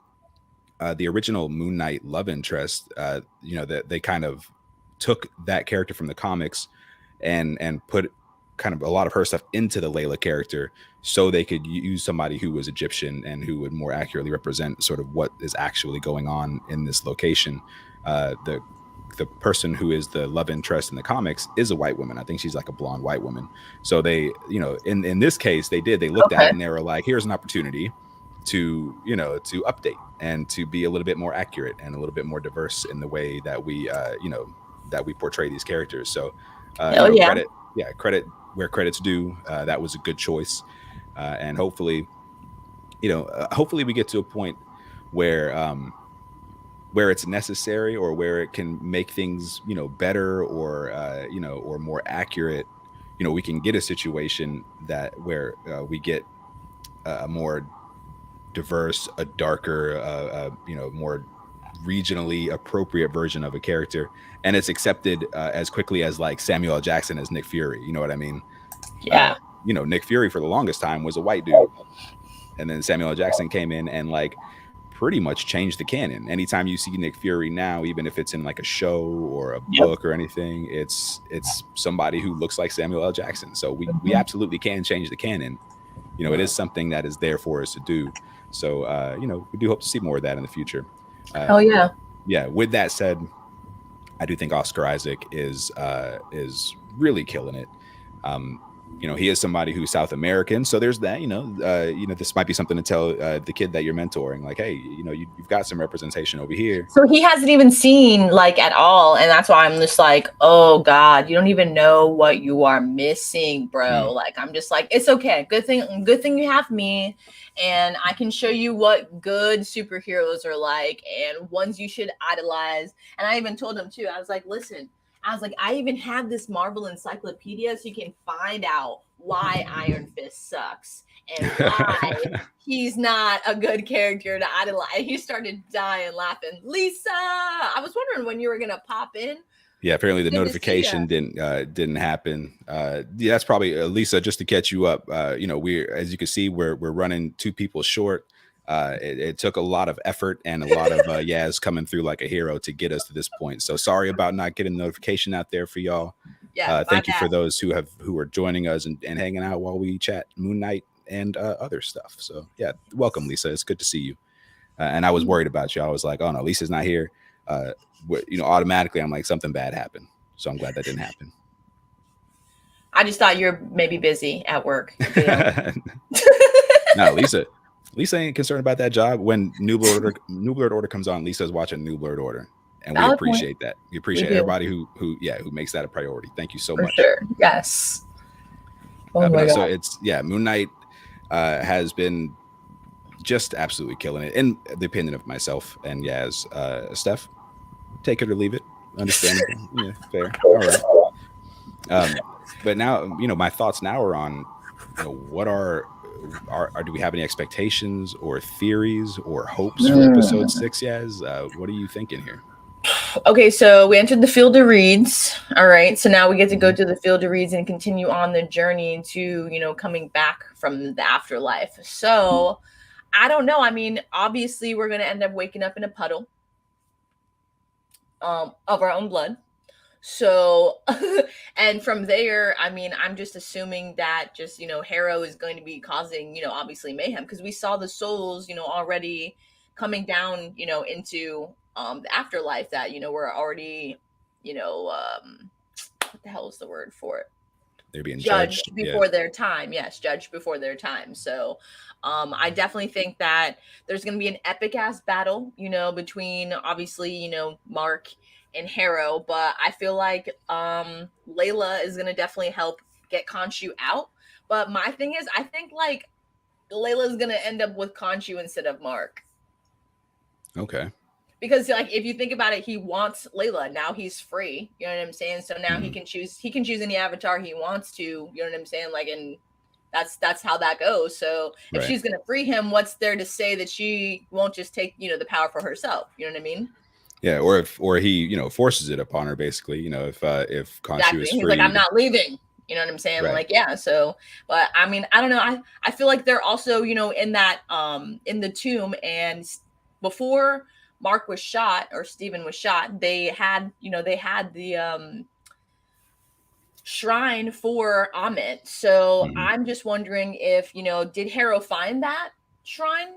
Speaker 1: the original Moon Knight love interest. That they kind of took that character from the comics and put kind of a lot of her stuff into the Layla character, so they could use somebody who was Egyptian and who would more accurately represent sort of what is actually going on in this location. the person who is the love interest in the comics is a white woman. I think she's like a blonde white woman. So they, in this case, they looked at it and they were like, here's an opportunity to, to update and to be a little bit more accurate and a little bit more diverse in the way that we, that we portray these characters. So, credit where credit's due. That was a good choice. And hopefully, hopefully we get to a point where it's necessary or where it can make things, better or, or more accurate. We can get a situation where we get a more diverse, a darker, more regionally appropriate version of a character, and it's accepted as quickly as like Samuel L. Jackson as Nick Fury. You know what I mean?
Speaker 2: Yeah.
Speaker 1: Nick Fury for the longest time was a white dude, and then Samuel L. Jackson came in and like pretty much changed the canon. Anytime you see Nick Fury now, even if it's in like a show or a book or anything, it's somebody who looks like Samuel L. Jackson. So we absolutely can change the canon. It is something that is there for us to do. So we do hope to see more of that in the future. Yeah. With that said, I do think Oscar Isaac is really killing it. He is somebody who's South American, so there's that. This might be something to tell the kid that you're mentoring, like, hey, you've got some representation over here.
Speaker 2: So he hasn't even seen like at all, and that's why I'm just like, oh God, you don't even know what you are missing, bro. Like, I'm just like, it's okay. Good thing you have me, and I can show you what good superheroes are like and ones you should idolize. And I even told him too. I was like, listen. I even have this Marvel encyclopedia so you can find out why Iron Fist sucks and why he's not a good character to idolize. He started dying laughing. Lisa, I was wondering when you were going to pop in.
Speaker 1: Yeah, apparently the notification didn't happen. That's probably Lisa, just to catch you up. We're, as you can see, we're running 2 people short. It took a lot of effort and a lot of Yaz coming through like a hero to get us to this point. So sorry about not getting the notification out there for y'all. Thank you for those who are joining us and hanging out while we chat Moon Knight and other stuff. So yeah, welcome, Lisa. It's good to see you. And I was worried about you. I was like, oh no, Lisa's not here. Automatically I'm like, something bad happened. So I'm glad that didn't happen.
Speaker 2: I just thought you're maybe busy at work.
Speaker 1: No, Lisa ain't concerned about that job. When New Blerd Order comes on, Lisa's watching New Blerd Order, and we appreciate that. We appreciate everybody who makes that a priority. Thank you so much.
Speaker 2: Sure. Yes. Oh my God.
Speaker 1: So it's Moon Knight has been just absolutely killing it, in the opinion of myself and Yaz. Steph, take it or leave it. Understandable. Yeah, fair. All right. But now, my thoughts now are on, what do we have any expectations or theories or hopes for episode 6? Yaz, what are you thinking here?
Speaker 2: Okay, so we entered the field of reeds. All right, so now we get to go to the field of reeds and continue on the journey to, coming back from the afterlife. So I don't know. I mean, obviously we're going to end up waking up in a puddle of our own blood. So, and from there, I mean, I'm just assuming that just, Harrow is going to be causing, obviously mayhem, because we saw the souls, already coming down, into the afterlife that, we're already, what the hell is the word for it?
Speaker 1: They're being
Speaker 2: judged before their time. Yes, judged before their time. So I definitely think that there's going to be an epic ass battle, between obviously, Mark and Harrow, but I feel like Layla is going to definitely help get Khonshu out. But my thing is, I think like Layla is going to end up with Khonshu instead of Mark.
Speaker 1: Okay.
Speaker 2: Because like if you think about it, he wants Layla. Now he's free. You know what I'm saying? So now he can choose any avatar he wants to. You know what I'm saying? Like, and that's how that goes. So if she's gonna free him, what's there to say that she won't just take, the power for herself? You know what I mean?
Speaker 1: Yeah, or he, forces it upon her, basically, if Khonshu is free.
Speaker 2: He's like, I'm not leaving. You know what I'm saying?
Speaker 1: Right.
Speaker 2: Like, yeah. So, but I mean, I don't know. I feel like they're also, in that in the tomb, and before Mark was shot or Steven was shot, they had the shrine for Amit. So I'm just wondering if, did Harrow find that shrine?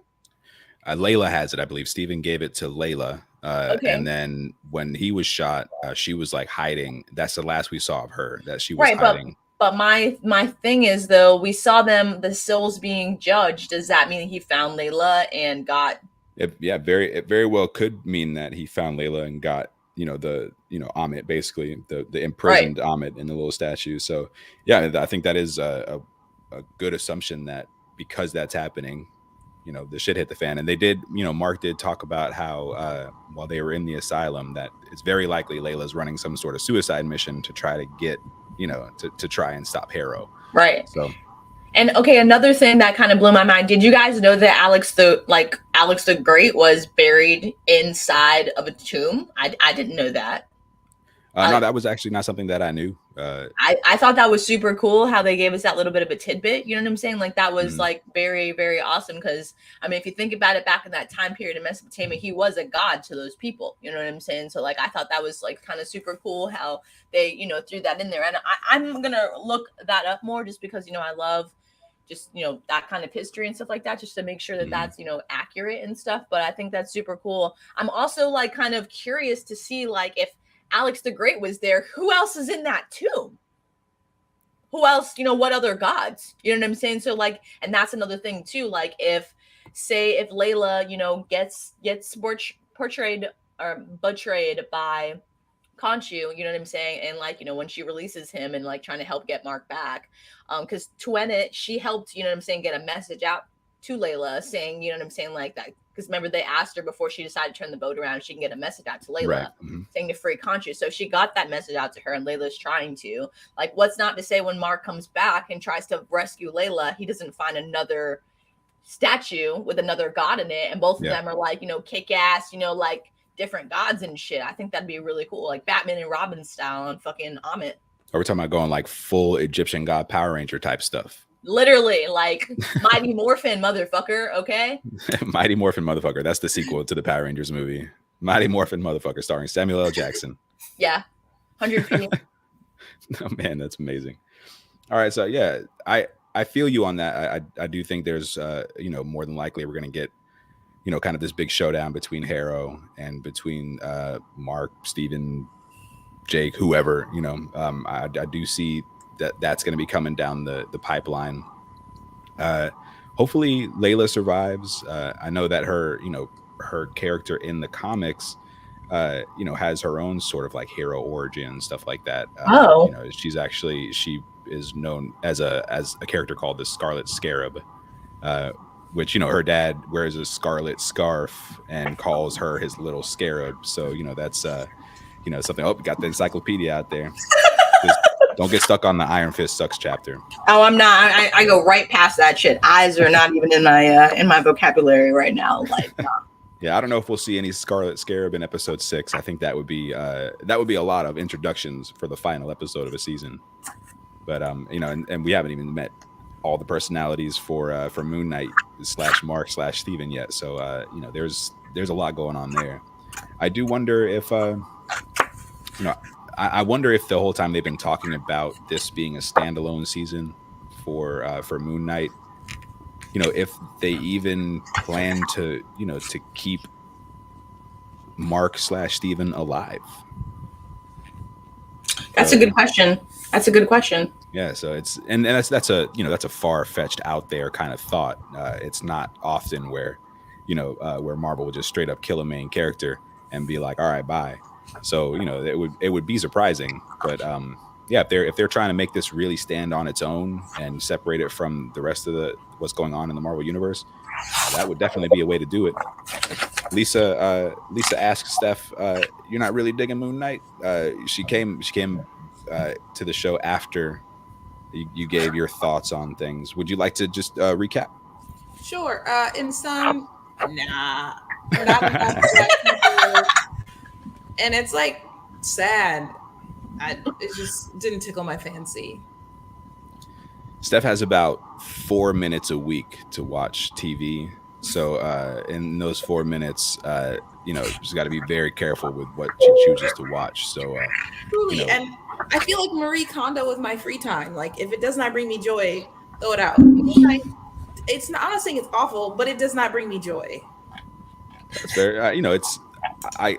Speaker 1: Layla has it, I believe. Steven gave it to Layla.
Speaker 2: Okay.
Speaker 1: And then when he was shot, she was like hiding. That's the last we saw of her, that she was
Speaker 2: Right,
Speaker 1: hiding.
Speaker 2: but my thing is, though, we saw the souls being judged. Does that mean he found Layla and got?
Speaker 1: It very well could mean that he found Layla and got, the Amit, basically the imprisoned Amit in the little statue. So yeah, I think that is a good assumption, that because that's happening, the shit hit the fan. And they did, Mark did talk about how while they were in the asylum, that it's very likely Layla's running some sort of suicide mission to try to get, to try and stop Harrow.
Speaker 2: Right.
Speaker 1: So.
Speaker 2: And okay, another thing that kind of blew my mind. Did you guys know that Alex the Great was buried inside of a tomb? I didn't know that.
Speaker 1: No, that was actually not something that I knew.
Speaker 2: I thought that was super cool how they gave us that little bit of a tidbit. You know what I'm saying? Like that was like very, very awesome. Because I mean, if you think about it, back in that time period in Mesopotamia, he was a god to those people. You know what I'm saying? So like, I thought that was like kind of super cool how they, threw that in there. And I'm gonna look that up more, just because I love just that kind of history and stuff like that, just to make sure that that's accurate and stuff. But I think that's super cool. I'm also like kind of curious to see, like, if Alex the Great was there, who else is in that tomb? Who else, what other gods? You know what I'm saying? So like, and that's another thing too. Like if Layla, gets portrayed or betrayed by Khonshu, you know what I'm saying? And like, when she releases him and like trying to help get Mark back, because Tuenet, she helped, get a message out to Layla saying, you know what I'm saying, like that. Because remember, they asked her before she decided to turn the boat around, she can get a message out to Layla saying to free Khonshu. So she got that message out to her, and Layla's trying to. Like, what's not to say when Mark comes back and tries to rescue Layla, he doesn't find another statue with another god in it, and both of them are like, kick ass, like different gods and shit. I think that'd be really cool, like Batman and Robin style on fucking Amit.
Speaker 1: Are we talking about going like full Egyptian god Power Ranger type stuff?
Speaker 2: Literally, like Mighty Morphin, motherfucker. Okay.
Speaker 1: Mighty Morphin, motherfucker. That's the sequel to the Power Rangers movie. Mighty Morphin, motherfucker, starring Samuel L. Jackson.
Speaker 2: Yeah, 100 feet.
Speaker 1: Oh man, that's amazing. All right, so yeah, I feel you on that. I do think there's more than likely we're gonna get kind of this big showdown between Harrow and between Mark, Steven, Jake, whoever. I do see that's going to be coming down the pipeline. Hopefully Layla survives. I know that her character in the comics has her own sort of like hero origin and stuff like that. She is known as a character called the Scarlet Scarab, which her dad wears a scarlet scarf and calls her his little scarab. So that's something. Oh, got the encyclopedia out there. Just don't get stuck on the Iron Fist sucks chapter.
Speaker 2: Oh, I'm not. I go right past that shit. Eyes are not even in my vocabulary right now. Like,
Speaker 1: yeah, I don't know if we'll see any Scarlet Scarab in episode 6. I think that would be a lot of introductions for the final episode of a season. But and we haven't even met all the personalities for Moon Knight / Mark / Steven yet. So there's a lot going on there. I do wonder if I wonder if the whole time they've been talking about this being a standalone season for Moon Knight, if they even plan to to keep Mark / Steven alive.
Speaker 2: That's a good question.
Speaker 1: Yeah, so it's and that's a far-fetched out there kind of thought. It's not often where where Marvel would just straight up kill a main character and be like, all right, bye. So it would be surprising, but yeah, if they're trying to make this really stand on its own and separate it from the rest of what's going on in the Marvel universe, that would definitely be a way to do it. Lisa asked Steph, "You're not really digging Moon Knight?" She came to the show after you gave your thoughts on things. Would you like to just recap?
Speaker 3: Sure. In some, nah. And it's like sad. It just didn't tickle my fancy.
Speaker 1: Steph has about 4 minutes a week to watch TV. So in those 4 minutes, she's got to be very careful with what she chooses to watch. So
Speaker 3: truly, and I feel like Marie Kondo with my free time. Like if it does not bring me joy, throw it out. It's not. I'm not saying it's awful, but it does not bring me joy.
Speaker 1: That's very. I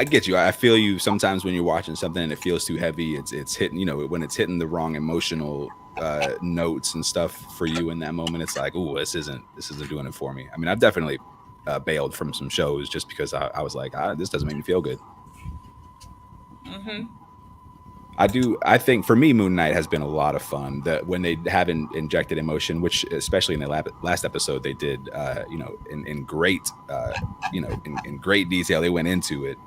Speaker 1: get you. I feel you. Sometimes when you're watching something and it feels too heavy, it's hitting. You know, when it's hitting the wrong emotional notes and stuff for you in that moment, it's like, oh, this isn't doing it for me. I mean, I've definitely bailed from some shows just because I was like, this doesn't make me feel good.
Speaker 3: Mm-hmm.
Speaker 1: I think for me, Moon Knight has been a lot of fun. That when they haven't injected emotion, which especially in the last episode they did, you know, in great, you know, in great detail. They went into it.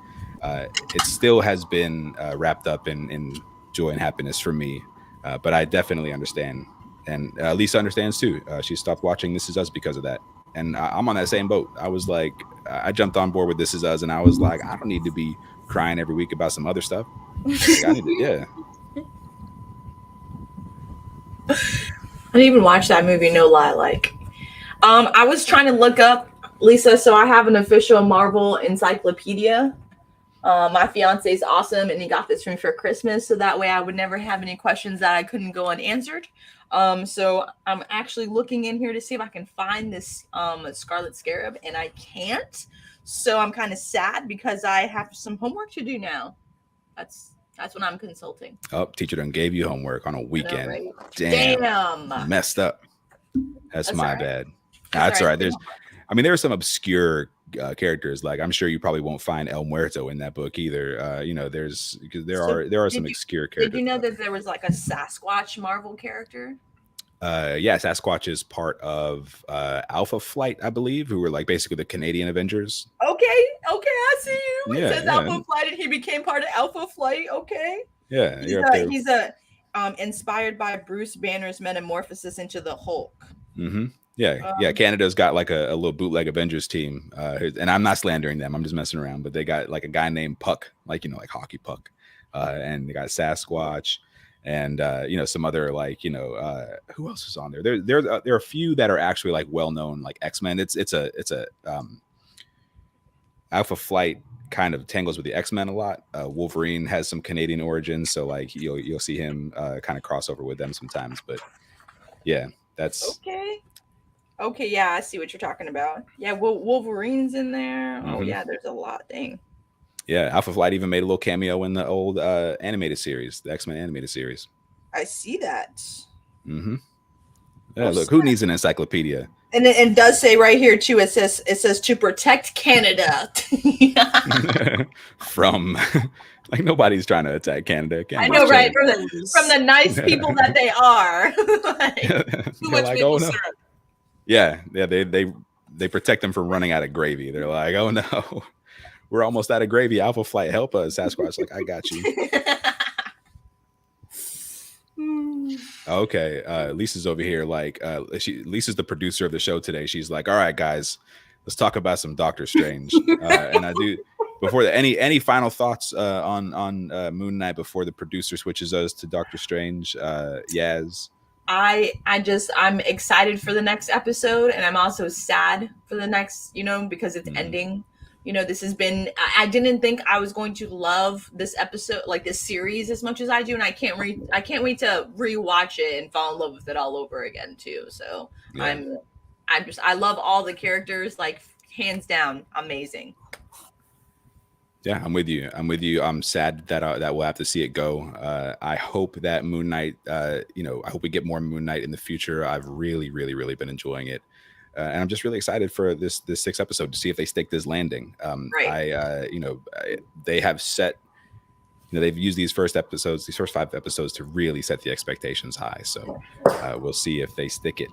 Speaker 1: It still has been wrapped up in joy and happiness for me. But I definitely understand, and Lisa understands too. She stopped watching This Is Us because of that, and I'm on that same boat. I was like, I jumped on board with This Is Us, and I was like, I don't need to be crying every week about some other stuff. Like, I need to, yeah.
Speaker 2: I didn't even watch that movie, no lie. Like, I was trying to look up, Lisa, so I have an official Marvel encyclopedia. My fiance is awesome, and he got this for me for Christmas, so that way I would never have any questions that I couldn't go unanswered. So I'm actually looking in here to see if I can find this Scarlet Scarab, and I can't. So I'm kind of sad because I have some homework to do now. That's what I'm consulting.
Speaker 1: Oh, teacher done gave you homework on a weekend.
Speaker 2: Know, right?
Speaker 1: Damn. Messed up. That's my
Speaker 2: right.
Speaker 1: bad. That's all right. There are some obscure characters. Like, I'm sure you probably won't find El Muerto in that book either. You know, there are some obscure characters.
Speaker 2: Did you know that there was like a Sasquatch Marvel character?
Speaker 1: Yeah, Sasquatch is part of Alpha Flight, I believe, who were like basically the Canadian Avengers.
Speaker 2: Okay, I see you. It says
Speaker 1: yeah.
Speaker 2: Alpha Flight, and he became part of Alpha Flight. Okay.
Speaker 1: Yeah,
Speaker 2: he's inspired by Bruce Banner's metamorphosis into the Hulk.
Speaker 1: Mm-hmm. Yeah. Canada's got like a little bootleg Avengers team, and I'm not slandering them. I'm just messing around. But they got like a guy named Puck, like, you know, like hockey puck, and they got Sasquatch. And you know, some other, like, you know, who else is on there? There are a few that are actually like well known, like X-Men. It's a Alpha Flight kind of tangles with the X-Men a lot. Wolverine has some Canadian origins, so like you'll see him kind of cross over with them sometimes. But yeah, that's
Speaker 2: okay. Yeah, I see what you're talking about. Yeah, Wolverine's in there. Oh yeah, there's a lot. Dang.
Speaker 1: Yeah, Alpha Flight even made a little cameo in the old animated series, the X-Men animated series.
Speaker 2: I see that.
Speaker 1: Mm-hmm. Yeah, look, who needs an encyclopedia?
Speaker 2: And it does say right here too. It says to protect Canada
Speaker 1: from, like, nobody's trying to attack Canada.
Speaker 2: I know, right? From the nice people that they are.
Speaker 3: Too much maple syrup.
Speaker 1: Yeah. They protect them from running out of gravy. They're like, oh no. We're almost out of gravy. Alpha Flight, help us. Sasquatch, like, I got you. Okay. Lisa's over here. Like, Lisa's the producer of the show today. She's like, all right, guys, let's talk about some Doctor Strange. And I do, before that, any final thoughts on Moon Knight before the producer switches us to Doctor Strange? Yaz?
Speaker 2: I'm excited for the next episode, and I'm also sad for the next, because it's ending. This has been, I didn't think I was going to love this episode, like this series, as much as I do. And I can't wait to rewatch it and fall in love with it all over again too. So yeah. I love all the characters, like, hands down, amazing.
Speaker 1: Yeah, I'm with you. I'm sad that we'll have to see it go. I hope that Moon Knight, I hope we get more Moon Knight in the future. I've really, really, really been enjoying it. And I'm just really excited for this sixth episode to see if they stick this landing. Right. They have set, they've used these first 5 episodes to really set the expectations high. So we'll see if they stick it.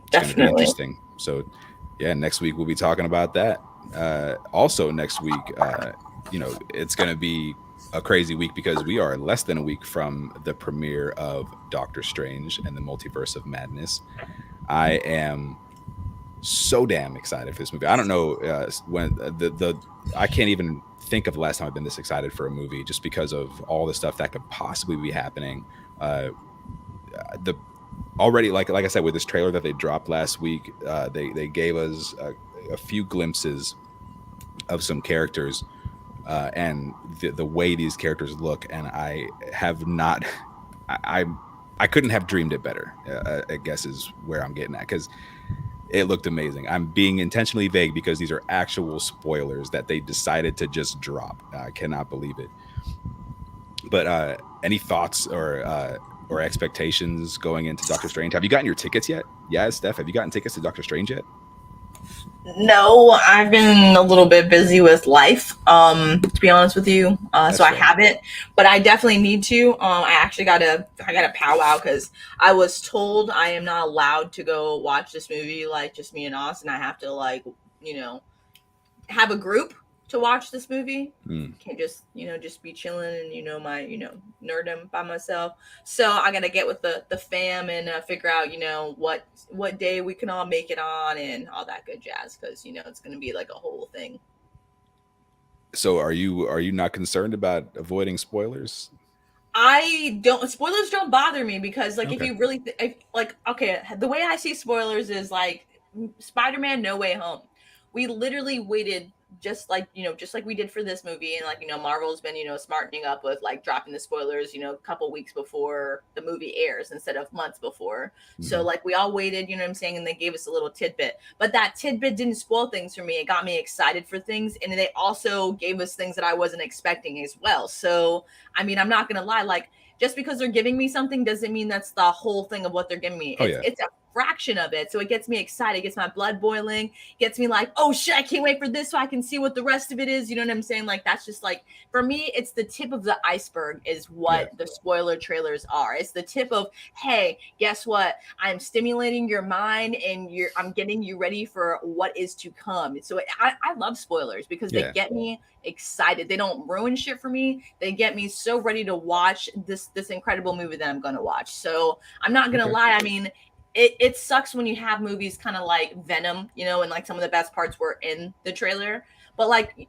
Speaker 1: It's
Speaker 2: Definitely.
Speaker 1: Going to be interesting. So yeah, next week we'll be talking about that. Also next week, it's going to be a crazy week because we are less than a week from the premiere of Doctor Strange and the Multiverse of Madness. I am so damn excited for this movie. I don't know when I can't even think of the last time I've been this excited for a movie, just because of all the stuff that could possibly be happening. Already, like I said, with this trailer that they dropped last week, they gave us a few glimpses of some characters and the way these characters look, and I couldn't have dreamed it better. I guess is where I'm getting at, because It looked amazing. I'm being intentionally vague because these are actual spoilers that they decided to just drop. I cannot believe it. But any thoughts or expectations going into Doctor Strange? Have you gotten your tickets yet? Yeah, Steph, have you gotten tickets to Doctor Strange yet?
Speaker 2: No, I've been a little bit busy with life, to be honest with you. So I haven't, but I definitely need to. I actually got a powwow because I was told I am not allowed to go watch this movie, like just me and Austin. I have to have a group to watch this movie. Can't just just be chilling and my nerdum by myself. So I gotta get with the fam and figure out what day we can all make it on and all that good jazz, because it's gonna be like a whole thing.
Speaker 1: So are you not concerned about avoiding spoilers?
Speaker 2: Spoilers don't bother me because if you really the way I see spoilers is like Spider-Man No Way Home. We literally waited just like we did for this movie, and Marvel's been smartening up with like dropping the spoilers a couple weeks before the movie airs instead of months before. So like we all waited, you know what I'm saying, and they gave us a little tidbit, but that tidbit didn't spoil things for me. It got me excited for things, and they also gave us things that I wasn't expecting as well. So I mean, I'm not gonna lie, like just because they're giving me something doesn't mean that's the whole thing of what they're giving me. It's a fraction of it, so it gets me excited, gets my blood boiling, gets me like, oh shit, I can't wait for this so I can see what the rest of it is. You know what I'm saying? Like that's just like, for me, it's the tip of the iceberg is what the spoiler trailers are. It's the tip of, hey, guess what, I'm stimulating your mind and I'm getting you ready for what is to come. So I love spoilers because they get me excited. They don't ruin shit for me. They get me so ready to watch this incredible movie that I'm going to watch. So I'm not going to lie. I mean, it sucks when you have movies kind of like Venom, and like some of the best parts were in the trailer, but like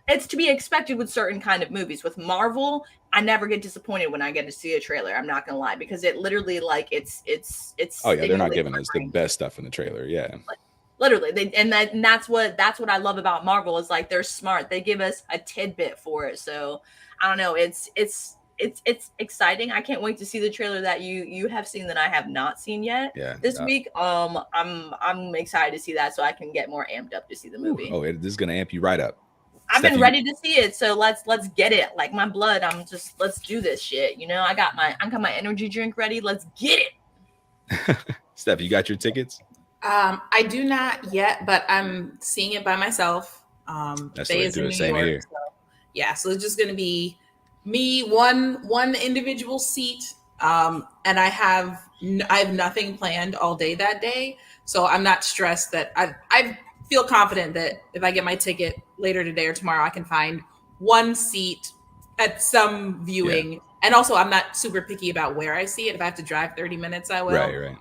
Speaker 2: it's to be expected with certain kind of movies. With Marvel, I never get disappointed when I get to see a trailer. I'm not gonna lie, because it literally like it's
Speaker 1: oh yeah, they're not giving us the best stuff in the trailer. Yeah,
Speaker 2: like, literally, that's what I love about Marvel is like they're smart. They give us a tidbit for it. So I don't know. It's exciting. I can't wait to see the trailer that you have seen that I have not seen yet this week. I'm excited to see that so I can get more amped up to see the movie.
Speaker 1: This is gonna amp you right up.
Speaker 2: I've been ready to see it, so let's get it. Like my blood, let's do this shit. I got my energy drink ready. Let's get it.
Speaker 1: Steph, you got your tickets?
Speaker 3: I do not yet, but I'm seeing it by myself.
Speaker 1: That's the way to do it. Same here.
Speaker 3: So it's just gonna be me, one individual seat, and I have nothing planned all day that day, so I'm not stressed. That I feel confident that if I get my ticket later today or tomorrow, I can find one seat at some viewing. And also, I'm not super picky about where I see it. If I have to drive 30 minutes, I will.
Speaker 1: Right.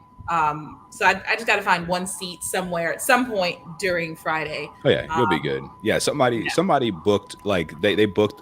Speaker 3: So I just got to find one seat somewhere at some point during Friday.
Speaker 1: Oh yeah, you'll be good. Yeah, somebody booked, like they booked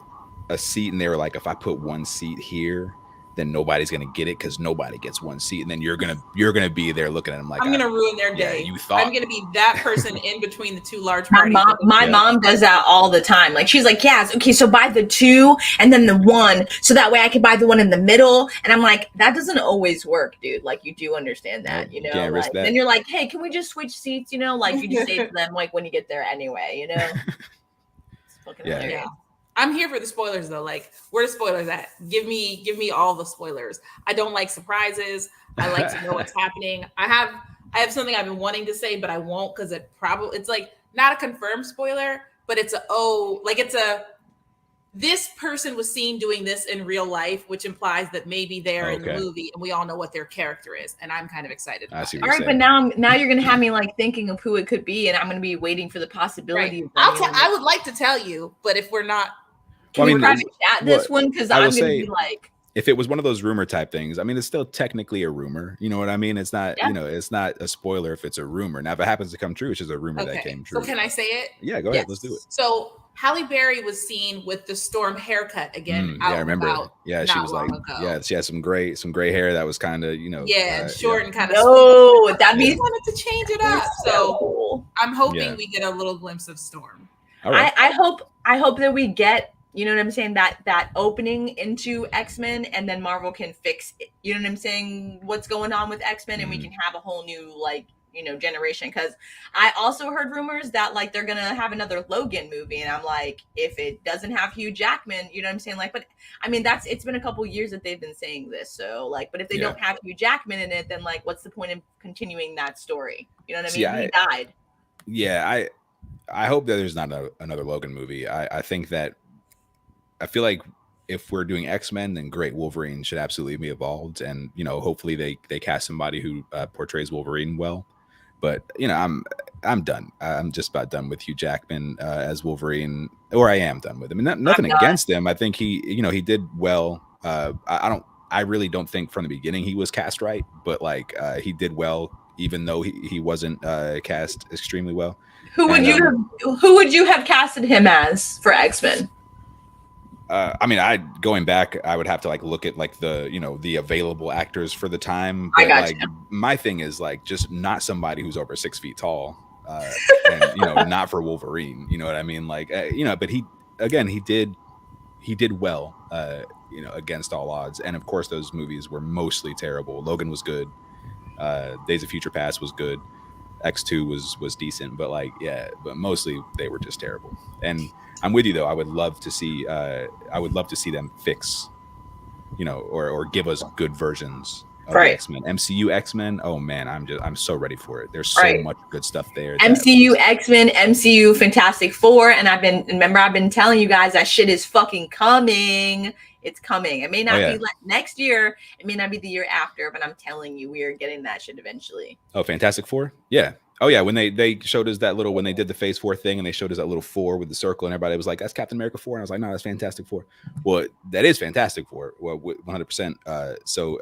Speaker 1: a seat and they were like, if I put one seat here, then nobody's gonna get it because nobody gets one seat, and then you're gonna be there looking at them like,
Speaker 3: I'm gonna ruin their day.
Speaker 1: You thought
Speaker 3: I'm gonna be that person in between the two large parties.
Speaker 2: My mom does that all the time. Like she's like, yeah, okay, so buy the 2 and then the 1, so that way I can buy the one in the middle. And I'm like, that doesn't always work, dude. Like you do understand that,
Speaker 1: Can't risk that.
Speaker 2: Then you're like, hey, can we just switch seats? Like you just say to them like when you get there anyway. It's fucking hilarious.
Speaker 3: Yeah. I'm here for the spoilers though. Like, where the spoilers at? Give me all the spoilers. I don't like surprises. I like to know what's happening. I have something I've been wanting to say, but I won't because it's like not a confirmed spoiler, but it's this person was seen doing this in real life, which implies that maybe they're in the movie and we all know what their character is. And I'm kind of excited.
Speaker 1: I see
Speaker 2: all right, but now you're going to have me like thinking of who it could be. And I'm going to be waiting for the possibility.
Speaker 3: Right. I would like to tell you, but if we're not,
Speaker 2: can we private chat this one? Because I'm going to be like,
Speaker 1: if it was one of those rumor type things, I mean, it's still technically a rumor. You know what I mean? It's not, it's not a spoiler if it's a rumor. Now, if it happens to come true, it's just a rumor that came true.
Speaker 3: So can I say it?
Speaker 1: Yeah, go ahead. Let's do it.
Speaker 3: So Halle Berry was seen with the Storm haircut again.
Speaker 1: I remember. Yeah, she was like, she had some gray hair that was kind of,
Speaker 3: short and kind of.
Speaker 2: Oh, that means
Speaker 3: wanted to change it up. So cool. I'm hoping we get a little glimpse of Storm.
Speaker 1: All right.
Speaker 2: I hope that we get. You know what I'm saying? That opening into X-Men, and then Marvel can fix it. You know what I'm saying? What's going on with X-Men, and we can have a whole new like generation. Because I also heard rumors that like they're gonna have another Logan movie, and I'm like, if it doesn't have Hugh Jackman, you know what I'm saying? Like, but I mean, it's been a couple years that they've been saying this, so like, but if they don't have Hugh Jackman in it, then like, what's the point of continuing that story? You know what I mean? He died.
Speaker 1: Yeah, I hope that there's not another Logan movie. I think that I feel like if we're doing X-Men, then great, Wolverine should absolutely be involved, and hopefully they cast somebody who portrays Wolverine well. But I'm done. I'm just about done with Hugh Jackman as Wolverine, or I am done with him. And nothing against him. I think he did well. I really don't think from the beginning he was cast right, but like he did well, even though he wasn't cast extremely well.
Speaker 2: Who would you have casted him as for X-Men?
Speaker 1: I mean, going back, I would have to like look at like the available actors for the time.
Speaker 2: But
Speaker 1: like my thing is like just not somebody who's over 6 feet tall, and not for Wolverine. You know what I mean? Like but he did well, against all odds. And of course, those movies were mostly terrible. Logan was good. Days of Future Past was good. X2 was decent, but but mostly they were just terrible. And I'm with you though. I would love to see them fix, or give us good versions of the X-Men. MCU X-Men. Oh man, I'm so ready for it. There's so much good stuff there.
Speaker 2: MCU X-Men, MCU Fantastic Four, and I've been telling you guys that shit is fucking coming. It's coming. It may not be like next year. It may not be the year after, but I'm telling you, we are getting that shit eventually.
Speaker 1: Oh, Fantastic Four? Yeah. Oh yeah. When they showed us that when they did the Phase 4 thing, and they showed us that little 4 with the circle, and everybody was like, "That's Captain America 4," and I was like, "No, that's Fantastic Four." Well, that is Fantastic Four. Well, 100%.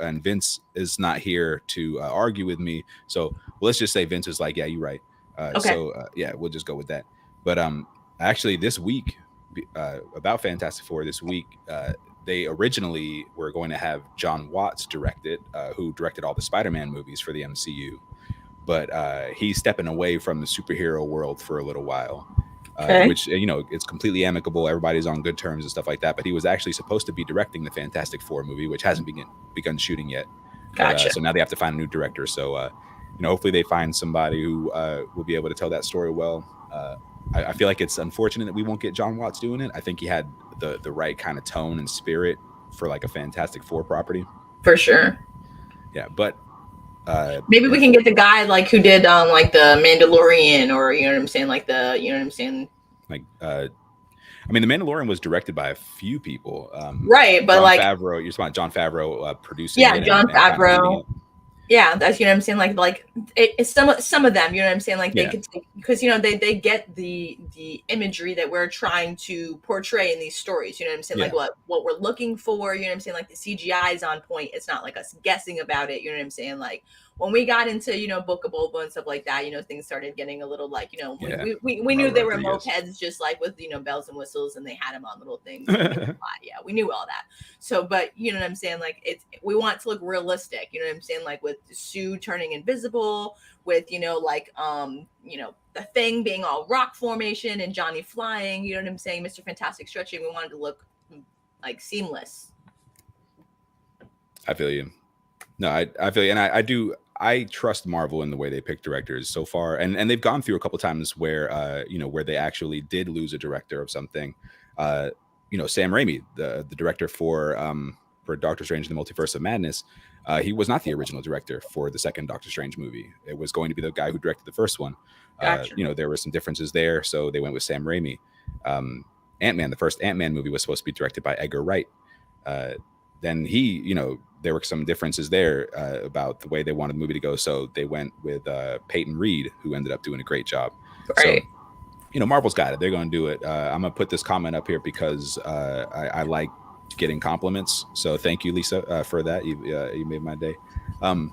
Speaker 1: And Vince is not here to argue with me. So let's just say Vince was like, "Yeah, you're right." We'll just go with that. But actually, this week about Fantastic Four, they originally were going to have John Watts direct it, who directed all the Spider-Man movies for the MCU. But he's stepping away from the superhero world for a little while, which, it's completely amicable. Everybody's on good terms and stuff like that. But he was actually supposed to be directing the Fantastic Four movie, which hasn't begun shooting yet.
Speaker 2: Gotcha.
Speaker 1: So now they have to find a new director. So, hopefully they find somebody who will be able to tell that story well. I feel like it's unfortunate that we won't get John Watts doing it. I think he had the right kind of tone and spirit for like a Fantastic Four property.
Speaker 2: For sure.
Speaker 1: Yeah, but
Speaker 2: maybe we can get the guy like who did like the Mandalorian, or you know what I'm saying, like
Speaker 1: like I mean, the Mandalorian was directed by a few people,
Speaker 2: right? But
Speaker 1: Jon
Speaker 2: like
Speaker 1: Favreau, you're talking about Jon Favreau producing.
Speaker 2: Yeah, Jon Favreau. Yeah, that's, you know what I'm saying, like it's some of them, you know what I'm saying, like they could take, because they get the imagery that we're trying to portray in these stories, you know what I'm saying, like what we're looking for, you know what I'm saying, like the CGI is on point. It's not like us guessing about it, you know what I'm saying. Like when we got into Book of Boba and stuff like that, things started getting a little like, we knew they were mopeds, just like with bells and whistles, and they had them on little things. We knew all that. So, but you know what I'm saying, like we want it to look realistic, you know what I'm saying, like with Sue turning invisible, with the Thing being all rock formation and Johnny flying, you know what I'm saying, Mr. Fantastic stretching. We wanted to look like seamless.
Speaker 1: I feel you. No, I feel you, and I trust Marvel in the way they pick directors so far, and they've gone through a couple times where where they actually did lose a director of something. Sam Raimi, the director for Doctor Strange in the Multiverse of Madness, he was not the original director for the second Doctor Strange movie. It was going to be the guy who directed the first one.
Speaker 2: Gotcha.
Speaker 1: There were some differences there, so they went with Sam Raimi. Ant-Man, the first Ant-Man movie, was supposed to be directed by Edgar Wright. Then there were some differences there about the way they wanted the movie to go, so they went with Peyton Reed, who ended up doing a great job.
Speaker 2: Right.
Speaker 1: So, Marvel's got it. They're going to do it. I'm going to put this comment up here because I like getting compliments. So thank you, Lisa, for that. You made my day. To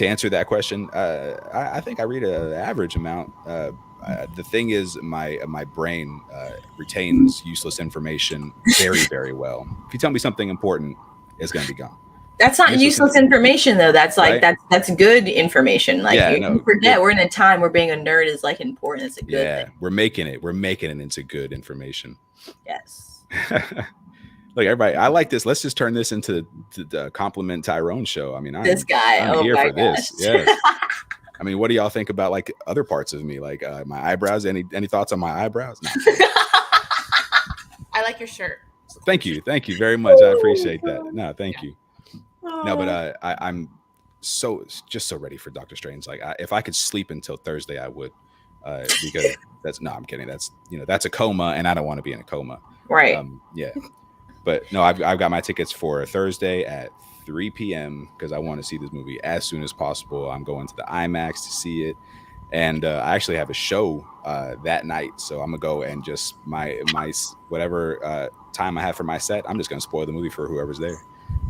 Speaker 1: answer that question, I think I read an average amount. The thing is, my brain retains useless information very, very well. If you tell me something important, it's going to be gone.
Speaker 2: That's not useless information, though. That's like that's good information. Like you forget we're in a time where being a nerd is like important. It's a good thing.
Speaker 1: We're making it into good information.
Speaker 2: Yes.
Speaker 1: Like everybody, I like this. Let's just turn this into the compliment Tyrone show. I mean,
Speaker 2: This guy.
Speaker 1: I'm
Speaker 2: Oh
Speaker 1: here
Speaker 2: my
Speaker 1: for
Speaker 2: gosh.
Speaker 1: this. Yes. I mean, what do y'all think about like other parts of me, like my eyebrows? Any thoughts on my eyebrows? No.
Speaker 3: I like your shirt.
Speaker 1: Thank you very much. I appreciate that. No, thank you. No, but I'm so ready for Doctor Strange. Like, if I could sleep until Thursday, I would, because I'm kidding. That's a coma, and I don't want to be in a coma.
Speaker 2: Right.
Speaker 1: Yeah. But no, I've got my tickets for Thursday at 3 p.m. because I want to see this movie as soon as possible. I'm going to the IMAX to see it, and I actually have a show that night, so I'm gonna go and just my whatever time I have for my set, I'm just gonna spoil the movie for whoever's there.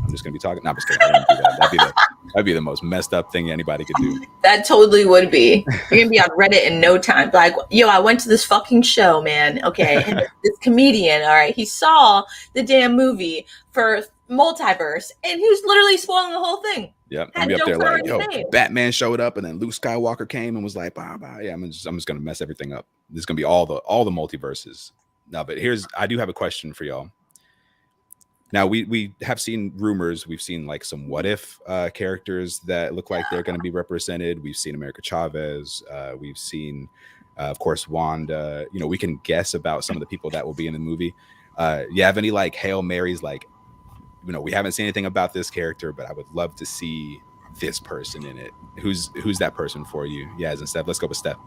Speaker 1: I'm just gonna be talking. No, I'm just kidding. I wouldn't do that. That'd be the most messed up thing anybody could do.
Speaker 2: That totally would be. You're gonna be on Reddit in no time. Like, yo, I went to this fucking show, man. Okay, and this comedian, all right, he saw the damn movie for Multiverse, and he was literally spoiling the whole thing.
Speaker 1: Yep, I'm be up there like, yo, Batman showed up, and then Luke Skywalker came and was like, bah, bah. Yeah, I'm just gonna mess everything up. This is gonna be all the multiverses. No, but I do have a question for y'all. Now we have seen rumors. We've seen like some what if characters that look like they're going to be represented. We've seen America Chavez. We've seen, of course, Wanda. We can guess about some of the people that will be in the movie. You have any like Hail Marys? Like, we haven't seen anything about this character, but I would love to see this person in it. Who's that person for you? Yaz and Steph. Let's go with Steph.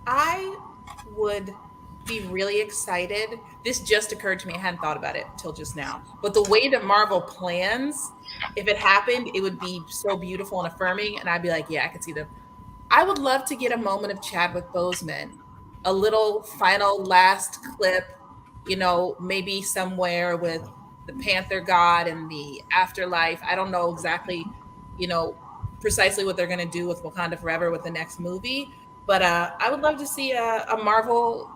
Speaker 3: I would be really excited. This just occurred to me. I hadn't thought about it until just now. But the way that Marvel plans, if it happened, it would be so beautiful and affirming. And I'd be like, yeah, I could see them. I would love to get a moment of Chadwick Boseman, a little final last clip, maybe somewhere with the Panther God and the afterlife. I don't know exactly, precisely what they're going to do with Wakanda Forever with the next movie. But I would love to see a Marvel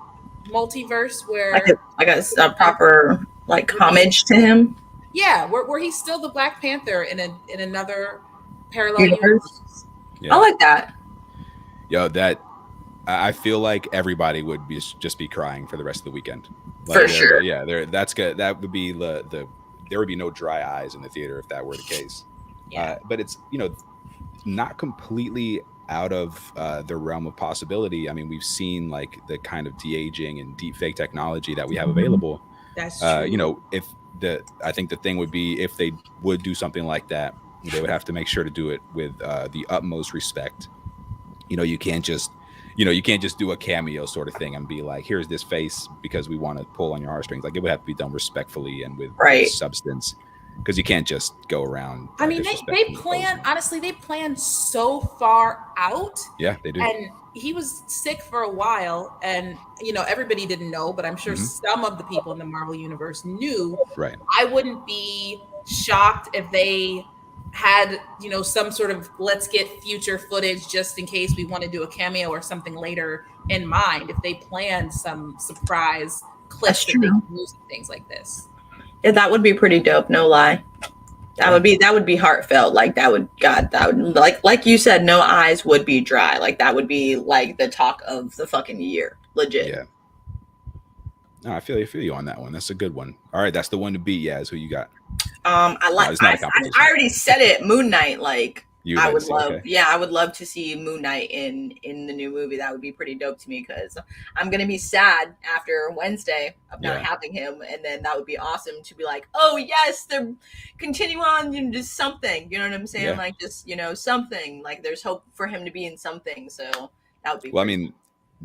Speaker 3: multiverse where
Speaker 2: like a proper like homage to him.
Speaker 3: Yeah, where he's still the Black Panther in another parallel universe.
Speaker 1: Yeah.
Speaker 2: I like that.
Speaker 1: Yo, that I feel like everybody would just be crying for the rest of the weekend. Like,
Speaker 2: for sure.
Speaker 1: Yeah, that's good. That would be there would be no dry eyes in the theater if that were the case.
Speaker 3: Yeah.
Speaker 1: But it's not completely out of the realm of possibility. I mean, we've seen like the kind of de-aging and deep fake technology that we have available.
Speaker 3: That's true.
Speaker 1: I think the thing would be if they would do something like that, they would have to make sure to do it with the utmost respect. You can't just do a cameo sort of thing and be like, here's this face because we want to pull on your heartstrings. Like, it would have to be done respectfully and with substance. Because you can't just go around.
Speaker 3: I mean, they plan, honestly, they plan so far out.
Speaker 1: Yeah, they do.
Speaker 3: And he was sick for a while, and, everybody didn't know, but I'm sure some of the people in the Marvel Universe knew.
Speaker 1: Right.
Speaker 3: I wouldn't be shocked if they had, some sort of let's get future footage just in case we want to do a cameo or something later in mind, if they planned some surprise clips that they can use and things like this.
Speaker 2: Yeah, that would be pretty dope, no lie. That would be heartfelt. Like that would like you said, no eyes would be dry. Like that would be like the talk of the fucking year. Legit.
Speaker 1: Yeah. No, I feel you on that one. That's a good one. All right, that's the one to beat. Yaz, who you got?
Speaker 2: I already said it. Moon Knight. Like I would love. Okay. Yeah, I would love to see Moon Knight in the new movie. That would be pretty dope to me because I'm gonna be sad after Wednesday of not having him, and then that would be awesome to be like, oh yes, they're continue on, just something. You know what I'm saying? Yeah. Like just something. Like there's hope for him to be in something. So that would be.
Speaker 1: Well, I mean,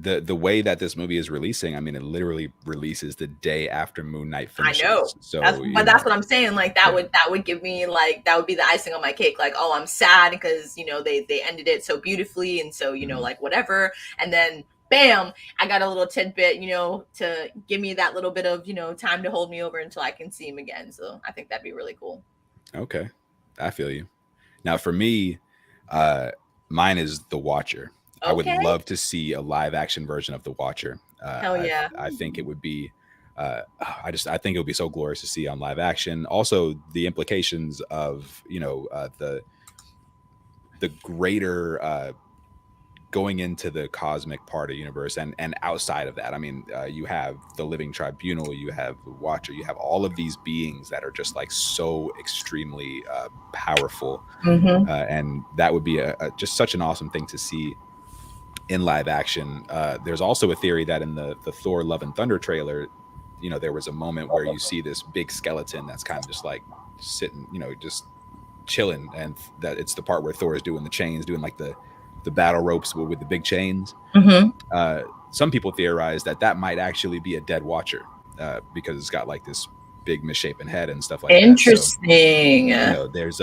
Speaker 1: the way that this movie is releasing, I mean, it literally releases the day after Moon Knight finishes. I know. So,
Speaker 2: that's what I'm saying. Like that would give me like that would be the icing on my cake. Like, oh, I'm sad because they ended it so beautifully, and so like whatever. And then bam, I got a little tidbit, to give me that little bit of time to hold me over until I can see him again. So I think that'd be really cool.
Speaker 1: Okay, I feel you. Now for me, mine is The Watcher. Okay. I would love to see a live action version of The Watcher.
Speaker 2: Hell yeah.
Speaker 1: I think it would be I think it would be so glorious to see on live action. Also the implications of, the greater going into the cosmic part of the universe and outside of that, I mean, you have the Living Tribunal, you have the Watcher, you have all of these beings that are just like so extremely powerful, and that would be just such an awesome thing to see in live action. There's also a theory that in the Thor Love and Thunder trailer, you know, there was a moment where you see this big skeleton that's kind of just like sitting, you know, just chilling, and that it's the part where Thor is doing the chains, doing like the battle ropes with the big chains. Some people theorize that might actually be a dead Watcher, because it's got like this big misshapen head and stuff like that.
Speaker 2: Interesting.
Speaker 1: So, you know, there's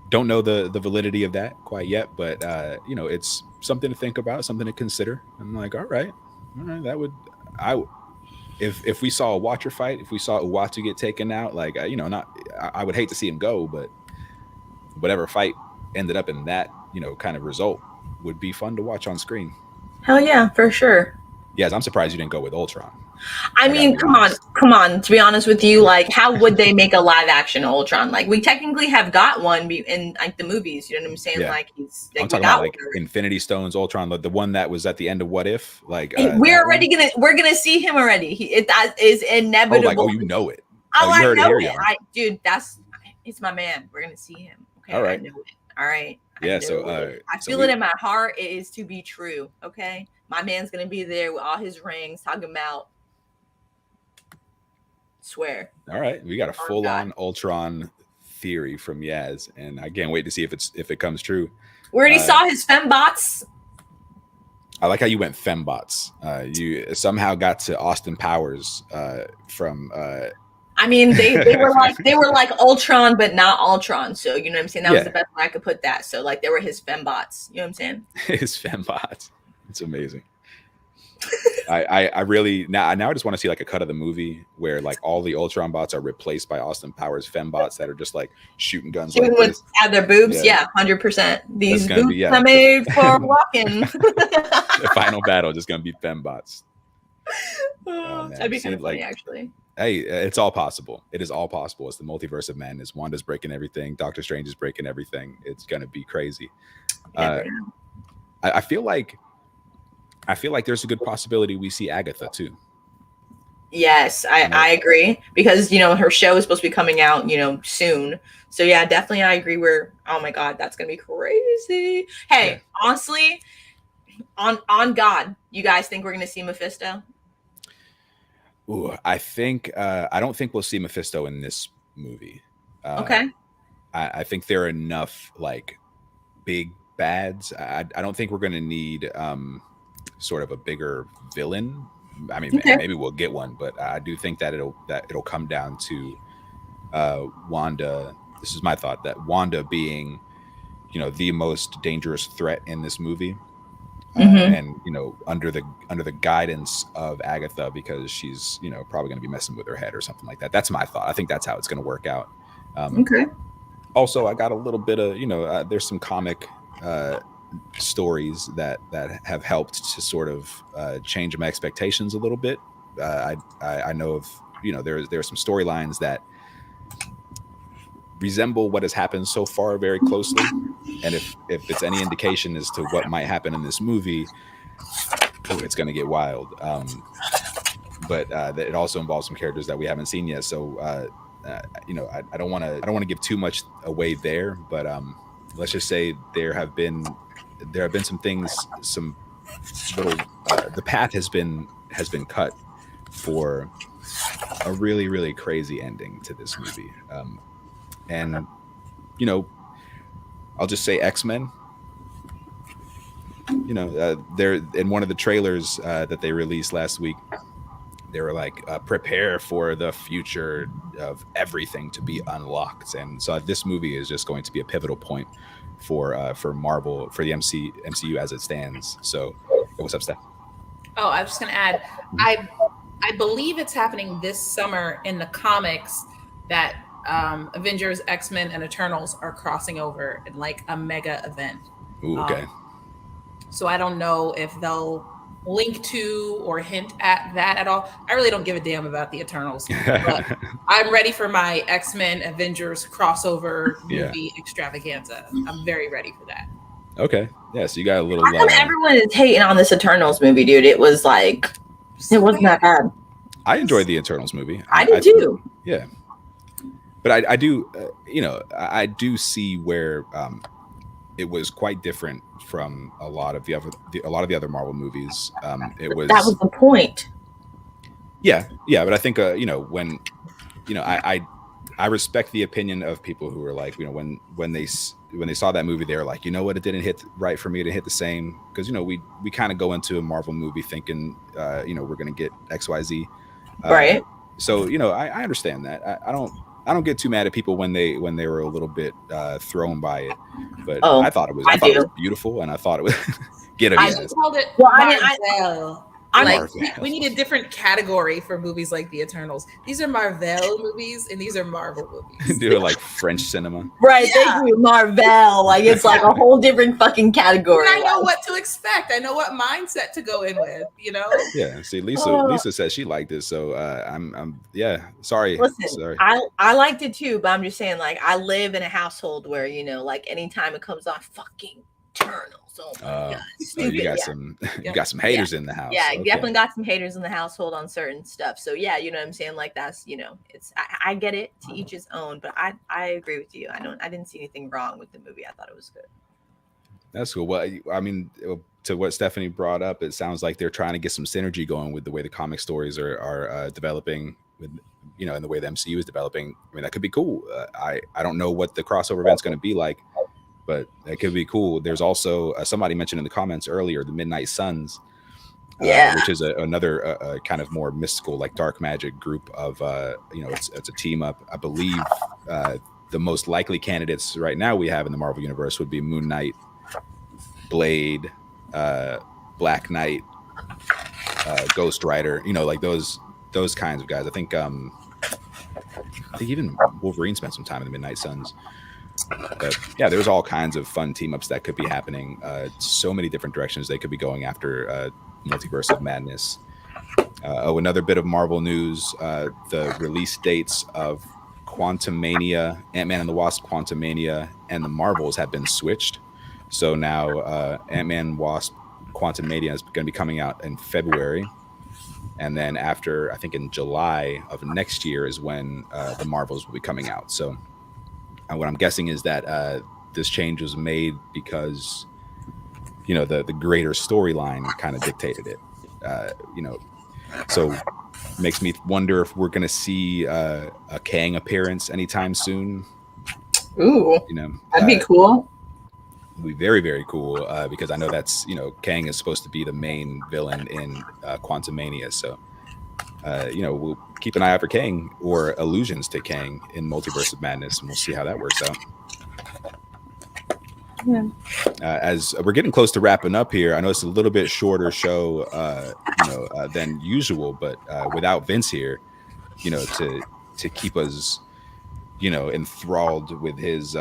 Speaker 1: don't know the validity of that quite yet, but you know, it's something to think about, something to consider. I'm like, all right, that would, if we saw a Watcher fight, if we saw Uatu get taken out, like, you know, I would hate to see him go, but whatever fight ended up in that, you know, kind of result would be fun to watch on screen.
Speaker 2: Hell yeah, for sure.
Speaker 1: Yes, I'm surprised you didn't go with Ultron.
Speaker 2: I mean, come on. To be honest with you, like, how would they make a live action Ultron? Like, we technically have got one in like the movies. You know what I'm saying?
Speaker 1: Yeah.
Speaker 2: Like,
Speaker 1: I'm talking about like Infinity Stones Ultron, the one that was at the end of What If. Like,
Speaker 2: we're gonna see him already. That is inevitable.
Speaker 1: Oh, you know it.
Speaker 2: Oh,
Speaker 1: you heard
Speaker 2: I know
Speaker 1: it.
Speaker 2: Here, dude, it's my man. We're gonna see him. Okay,
Speaker 1: all right.
Speaker 2: I know it. All right.
Speaker 1: Yeah.
Speaker 2: I feel it in my heart. It is to be true. Okay, my man's gonna be there with all his rings, talking about. Swear.
Speaker 1: All right, we got a full-on Ultron theory from Yaz, and I can't wait to see if it comes true.
Speaker 2: We already saw his fembots.
Speaker 1: I like how you went fembots. You somehow got to Austin Powers from.
Speaker 2: I mean, they were like Ultron, but not Ultron. So you know what I'm saying? That was the best way I could put that. So like they were his fembots. You know what I'm saying?
Speaker 1: His fembots. It's amazing. I really now I just want to see like a cut of the movie where like all the Ultron bots are replaced by Austin Powers fembots that are just like shooting guns like
Speaker 2: with their boobs. Yeah, 100%. These boobs are made for walking.
Speaker 1: The final battle just gonna be fembots.
Speaker 2: That'd be kind of funny, actually.
Speaker 1: Hey, it's all possible. It is all possible. It's the multiverse of madness. Wanda's breaking everything. Doctor Strange is breaking everything. It's gonna be crazy. I feel like there's a good possibility we see Agatha too.
Speaker 2: Yes, I agree, because you know her show is supposed to be coming out, you know, soon. So yeah, definitely I agree. Oh my god, that's gonna be crazy. Hey, honestly, on God, you guys think we're gonna see Mephisto?
Speaker 1: Ooh, I don't think we'll see Mephisto in this movie.
Speaker 2: Okay.
Speaker 1: I think there are enough like big bads. I don't think we're gonna need sort of a bigger villain. I mean, maybe we'll get one, but I do think that it'll come down to Wanda. This is my thought, that Wanda being, you know, the most dangerous threat in this movie, and you know, under the guidance of Agatha, because she's, you know, probably going to be messing with her head or something like that. That's my thought. I think that's how it's going to work out. Also, I got a little bit of, you know, there's some comic stories that have helped to sort of change my expectations a little bit. I know of, you know, there are some storylines that resemble what has happened so far very closely, and if it's any indication as to what might happen in this movie, it's going to get wild. But it also involves some characters that we haven't seen yet, so you know, I don't want to give too much away there, but let's just say there have been some things, some little the path has been cut for a really, really crazy ending to this movie. And you know, I'll just say X-Men. You know, they're in one of the trailers that they released last week. They were like, prepare for the future of everything to be unlocked. And so this movie is just going to be a pivotal point for Marvel, for the MCU as it stands. So what's up, Steph?
Speaker 3: Oh, I was just going to add, I believe it's happening this summer in the comics that Avengers, X-Men, and Eternals are crossing over in like a mega event.
Speaker 1: Ooh, okay.
Speaker 3: So I don't know if they'll link to or hint at that at all. I really don't give a damn about the Eternals, but I'm ready for my X-Men Avengers crossover movie extravaganza. I'm very ready for that.
Speaker 1: Okay. Yeah, so you got a little.
Speaker 2: How come everyone is hating on this Eternals movie, dude? It was like, it wasn't that bad.
Speaker 1: I enjoyed the Eternals movie.
Speaker 2: I did too.
Speaker 1: Yeah, but I do, I do see where it was quite different from a lot of the other Marvel movies. That
Speaker 2: was the point.
Speaker 1: Yeah, but I think when I respect the opinion of people who are like, when they saw that movie, they were like, you know what, it didn't hit right for me, it didn't hit the same, because we kind of go into a Marvel movie thinking we're gonna get XYZ,
Speaker 2: right?
Speaker 1: So I understand that. I don't get too mad at people when they were a little bit thrown by it, but I thought it was beautiful, and I thought it was get it.
Speaker 3: I called it Marvel. We need a different category for movies like The Eternals. These are Marvel movies, and these are Marvel movies.
Speaker 1: Do it like French cinema,
Speaker 2: right? Yeah. Thank you, Marvel. Like it's like a whole different fucking category.
Speaker 3: And I know what to expect. I know what mindset to go in with.
Speaker 1: Yeah. See, Lisa said she liked it, so I'm sorry.
Speaker 2: Listen,
Speaker 1: sorry.
Speaker 2: I liked it too, but I'm just saying, like, I live in a household where like anytime it comes on, fucking Eternals. Oh my God.
Speaker 1: You got some haters in the house.
Speaker 2: Yeah, definitely got some haters in the household on certain stuff. So yeah, you know what I'm saying? Like that's, it's I get it, to each his own, but I agree with you. I didn't see anything wrong with the movie. I thought it was good.
Speaker 1: That's cool. Well, I mean, to what Stephanie brought up, it sounds like they're trying to get some synergy going with the way the comic stories are developing with and the way the MCU is developing. I mean, that could be cool. I don't know what the crossover event's going to be like, but that could be cool. There's also somebody mentioned in the comments earlier, the Midnight Suns, which is another kind of more mystical, like dark magic group of, it's a team up. I believe the most likely candidates right now we have in the Marvel Universe would be Moon Knight, Blade, Black Knight, Ghost Rider, like those kinds of guys. I think even Wolverine spent some time in the Midnight Suns. But yeah, there's all kinds of fun team ups that could be happening. So many different directions they could be going after Multiverse of Madness. Another bit of Marvel news: the release dates of Quantumania, Ant-Man and the Wasp, Quantumania, and the Marvels have been switched. So now Ant-Man, Wasp, Quantumania is going to be coming out in February, and then after, I think in July of next year is when the Marvels will be coming out. So. And what I'm guessing is that this change was made because, the greater storyline kind of dictated it. So makes me wonder if we're going to see a Kang appearance anytime soon.
Speaker 2: Ooh, that'd be cool.
Speaker 1: It'd be very, very cool because I know that's, Kang is supposed to be the main villain in Quantumania. So. We'll keep an eye out for Kang or allusions to Kang in Multiverse of Madness, and we'll see how that works out. Yeah. As we're getting close to wrapping up here, I know it's a little bit shorter show, than usual, but without Vince here, to keep us, enthralled with his,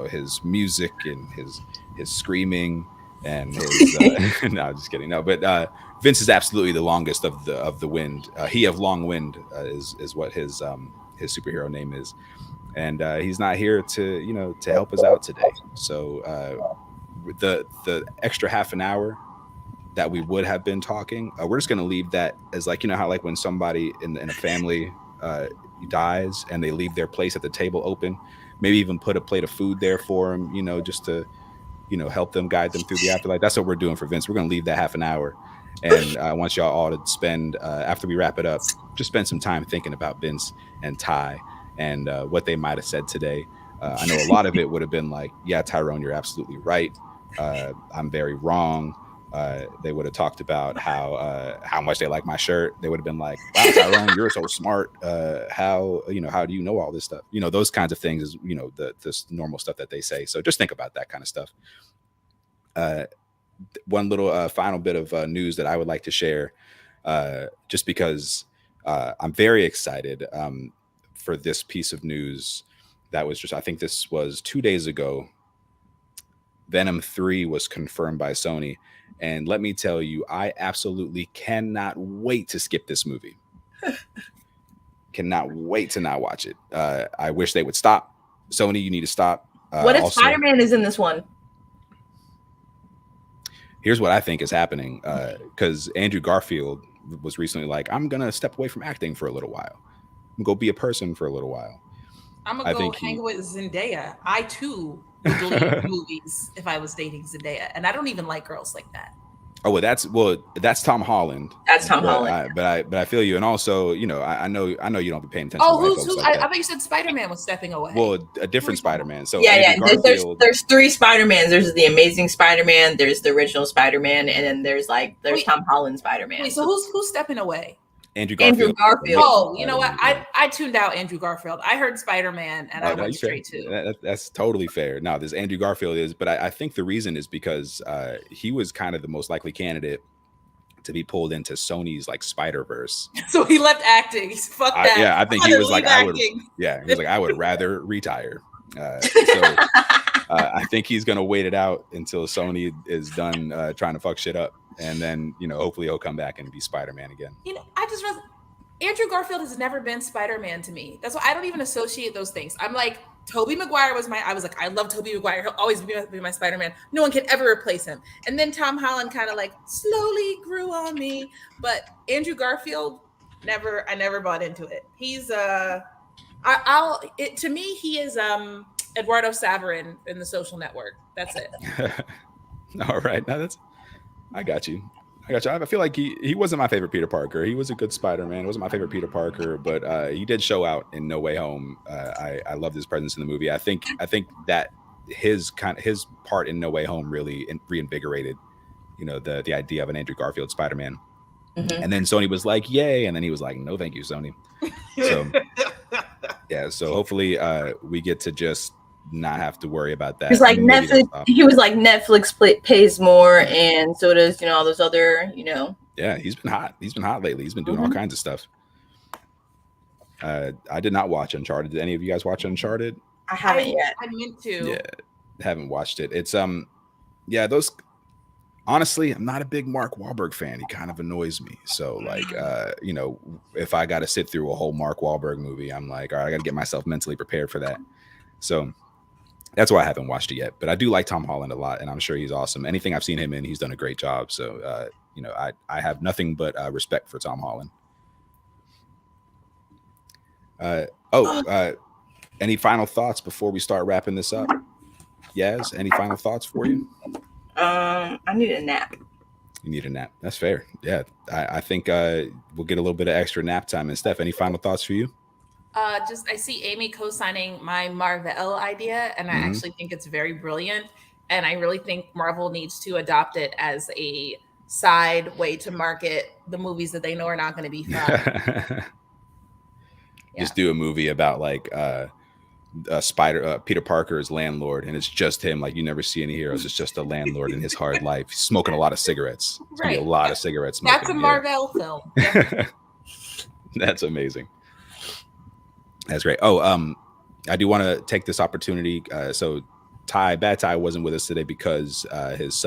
Speaker 1: his music and his screaming and his. No, just kidding. No, but. Vince is absolutely the longest of the wind. He of Long Wind is what his superhero name is, and he's not here to help us out today. So with the extra half an hour that we would have been talking, we're just gonna leave that as like how like when somebody in a family dies and they leave their place at the table open, maybe even put a plate of food there for them, just to help them, guide them through the afterlife. That's what we're doing for Vince. We're gonna leave that half an hour. And I want y'all all to spend, after we wrap it up, just spend some time thinking about Vince and Ty and what they might have said today. I know a lot of it would have been like, yeah, Tyrone, you're absolutely right. I'm very wrong. They would have talked about how much they like my shirt. They would have been like, wow, Tyrone, you're so smart. How do you know all this stuff? Those kinds of things is, the normal stuff that they say. So just think about that kind of stuff. One little final bit of news that I would like to share, just because I'm very excited for this piece of news. That was just, I think this was 2 days ago. Venom 3 was confirmed by Sony. And let me tell you, I absolutely cannot wait to skip this movie. Cannot wait to not watch it. I wish they would stop. Sony, you need to stop.
Speaker 2: What if Spider-Man is in this one?
Speaker 1: Here's what I think is happening, because Andrew Garfield was recently like, I'm gonna step away from acting for a little while. I'm gonna go be a person for a little while.
Speaker 3: I'm gonna go hang with Zendaya. I too would leave movies if I was dating Zendaya, and I don't even like girls like that.
Speaker 1: Oh that's Tom Holland.
Speaker 2: That's Tom Holland.
Speaker 1: But I feel you, and also I know you don't be paying attention.
Speaker 3: Oh, who's? I thought you said Spider-Man was stepping away.
Speaker 1: Well, a different Spider-Man. So
Speaker 2: yeah. There's 3 Spider-Mans. There's the Amazing Spider-Man. There's the original Spider-Man, and then there's Tom Holland Spider-Man.
Speaker 3: Wait, so who's stepping away?
Speaker 1: Andrew Garfield.
Speaker 3: Oh, you know what? I tuned out Andrew Garfield. I heard Spider-Man, and I went straight to.
Speaker 1: That's totally fair. No, this Andrew Garfield is, but I think the reason is because he was kind of the most likely candidate to be pulled into Sony's like Spider-Verse.
Speaker 3: So he left acting. Fuck that.
Speaker 1: I think he was like, I would rather retire. I think he's gonna wait it out until Sony is done trying to fuck shit up, and then hopefully he'll come back and be Spider-Man again.
Speaker 3: Andrew Garfield has never been Spider-Man to me. That's why I don't even associate those things. I'm like, Tobey Maguire I love Tobey Maguire. He'll always be my Spider-Man. No one can ever replace him. And then Tom Holland kind of like slowly grew on me, but Andrew Garfield I never bought into it. He's to me he is Eduardo Saverin in The Social Network. That's it.
Speaker 1: All right. Now I got you. I feel like he wasn't my favorite Peter Parker. He was a good Spider-Man. It wasn't my favorite Peter Parker, but he did show out in No Way Home. I loved his presence in the movie. I think that his part in No Way Home really reinvigorated, the idea of an Andrew Garfield Spider-Man. Mm-hmm. And then Sony was like, "Yay!" And then he was like, "No, thank you, Sony." So yeah. So hopefully we get to just not have to worry about that.
Speaker 2: He's like Netflix. He was like Netflix pays more, and so does all those other
Speaker 1: Yeah, he's been hot. He's been hot lately. He's been doing all kinds of stuff. I did not watch Uncharted. Did any of you guys watch Uncharted?
Speaker 2: I haven't yet.
Speaker 3: I meant to.
Speaker 1: Yeah, haven't watched it. It's those. Honestly, I'm not a big Mark Wahlberg fan. He kind of annoys me. So like, if I got to sit through a whole Mark Wahlberg movie, I'm like, all right, I got to get myself mentally prepared for that. So that's why I haven't watched it yet. But I do like Tom Holland a lot, and I'm sure he's awesome. Anything I've seen him in, he's done a great job. So, I have nothing but respect for Tom Holland. Any final thoughts before we start wrapping this up? Yaz, any final thoughts for you?
Speaker 2: I need a nap.
Speaker 1: You need a nap. That's fair. Yeah, I think we'll get a little bit of extra nap time. And Steph, any final thoughts for you?
Speaker 3: I see Amy co-signing my Marvel idea, and I actually think it's very brilliant. And I really think Marvel needs to adopt it as a side way to market the movies that they know are not going to be fun.
Speaker 1: Just do a movie about like Peter Parker's landlord, and it's just him. Like you never see any heroes. It's just a landlord in his hard life. He's smoking a lot of cigarettes. It's gonna be a lot of cigarettes.
Speaker 3: That's a Marvel film. Yeah.
Speaker 1: That's amazing. That's great. I do want to take this opportunity. So Bad Ty wasn't with us today because his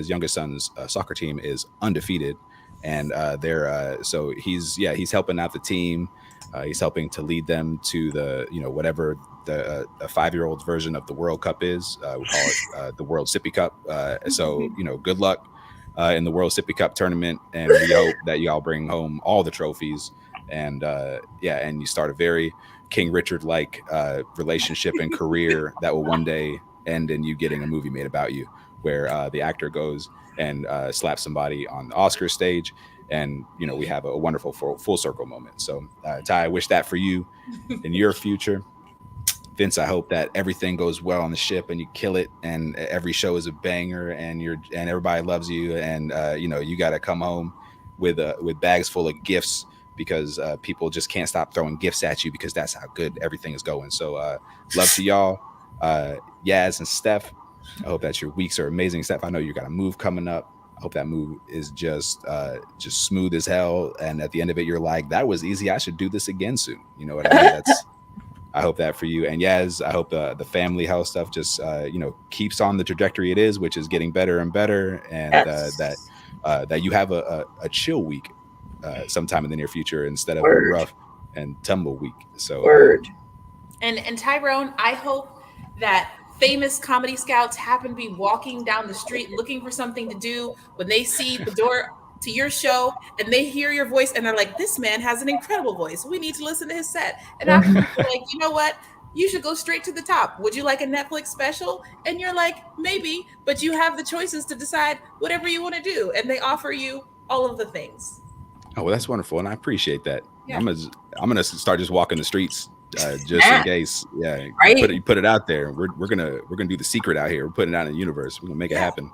Speaker 1: youngest son's soccer team is undefeated, and so he's helping out the team. He's helping to lead them to the whatever the 5-year-old version of the World Cup is. We call it the World Sippy Cup. So good luck in the World Sippy Cup tournament, and we hope that y'all bring home all the trophies. And and you start a very King Richard-like relationship and career that will one day end in you getting a movie made about you, where the actor goes and slaps somebody on the Oscar stage, and we have a wonderful full circle moment. So Ty, I wish that for you in your future. Vince, I hope that everything goes well on the ship and you kill it, and every show is a banger, and everybody loves you, and you got to come home with bags full of gifts, because people just can't stop throwing gifts at you, because that's how good everything is going. So love to y'all, Yaz and Steph. I hope that your weeks are amazing. Steph, I know you got a move coming up. I hope that move is just smooth as hell, and at the end of it you're like, that was easy, I should do this again soon. You know what I mean? I hope that for you. And Yaz, I hope the family health stuff just keeps on the trajectory it is, which is getting better and better, and yes. that you have a chill week sometime in the near future instead of a rough and tumble week. So
Speaker 3: and Tyrone, I hope that famous comedy scouts happen to be walking down the street looking for something to do when they see the door to your show and they hear your voice and they're like, this man has an incredible voice. We need to listen to his set. And afterwards you're like, you know what? You should go straight to the top. Would you like a Netflix special? And you're like, maybe, but you have the choices to decide whatever you want to do. And they offer you all of the things.
Speaker 1: Oh, well, that's wonderful. And I appreciate that.
Speaker 3: Yeah.
Speaker 1: I'm gonna start just walking the streets just in case. Yeah.
Speaker 2: Right.
Speaker 1: You put it out there. We're gonna do the secret out here. We're putting it out in the universe. We're gonna make it happen.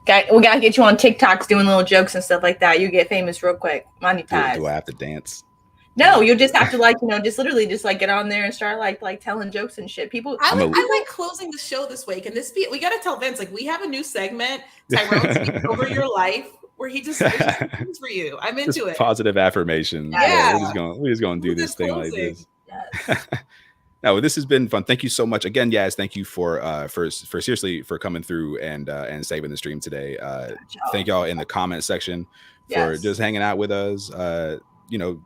Speaker 2: We gotta get you on TikToks doing little jokes and stuff like that. You get famous real quick. Monetize.
Speaker 1: Do I have to dance?
Speaker 2: No, you just have to just literally just get on there and start like telling jokes and shit. People,
Speaker 3: I like closing the show this way. Can this be? We got to tell Vince we have a new segment, Tyrone Speaks Over Your Life, where he just things for you. I'm into
Speaker 1: just
Speaker 3: it.
Speaker 1: Positive affirmations.
Speaker 3: Yeah.
Speaker 1: We're just gonna do this thing
Speaker 3: closing.
Speaker 1: like this.
Speaker 2: yes.
Speaker 1: No, this has been fun. Thank you so much again, Yaz. Thank you for seriously for coming through and saving the stream today. Thank y'all in the comment section for just hanging out with us.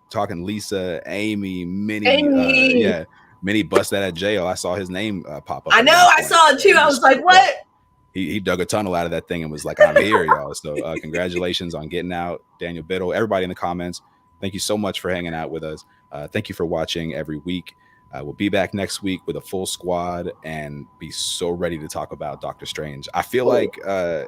Speaker 1: Talking Lisa, Amy, Minnie, Minnie busted out of jail. I saw his name pop up.
Speaker 2: I know, I saw it too. I was like, what?
Speaker 1: He dug a tunnel out of that thing and was like, I'm here, y'all. So congratulations on getting out. Daniel Biddle, everybody in the comments, thank you so much for hanging out with us. Thank you for watching every week. We'll be back next week with a full squad and be so ready to talk about Doctor Strange. I feel like, I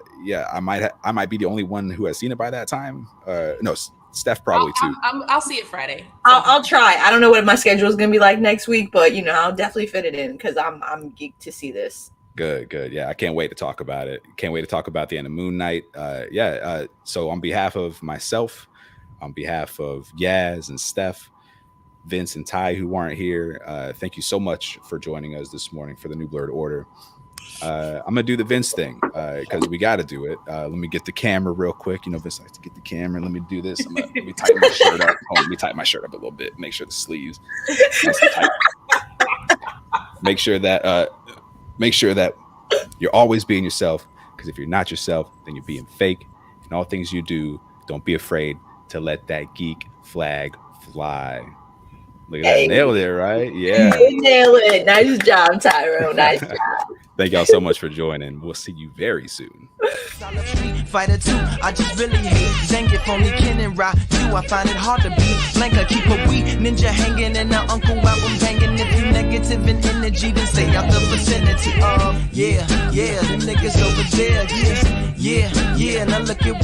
Speaker 1: might be the only one who has seen it by that time. No, Steph probably too.
Speaker 3: I'll see it Friday.
Speaker 2: I'll try. I don't know what my schedule is going to be like next week, but I'll definitely fit it in because I'm geeked to see this.
Speaker 1: Good. Yeah, I can't wait to talk about it. Can't wait to talk about the end of Moon Knight. So on behalf of myself, on behalf of Yaz and Steph, Vince and Ty, who weren't here, thank you so much for joining us this morning for the New Blurred Order. I'm gonna do the Vince thing because we got to do it. Let me get the camera real quick. Vince likes to get the camera. Let me do this. Let me tighten my shirt up. Let me tighten my shirt up a little bit. Make sure the sleeves. Make sure that you're always being yourself. Because if you're not yourself, then you're being fake. In all things you do, don't be afraid to let that geek flag fly. Look at that. Nailed it, right? Yeah.
Speaker 2: You nailed it. Nice job, Tyrone. Nice job.
Speaker 1: Thank y'all so much for joining. We'll see you very soon.
Speaker 5: Fighter 2, I just really hate Zangief, only Ken and Ra 2. I find it hard to be Blanca, keep a wee ninja hanging and the uncle album banging. If you negative in energy, then stay out the vicinity. Yeah, them niggas over there. Yeah, now look at what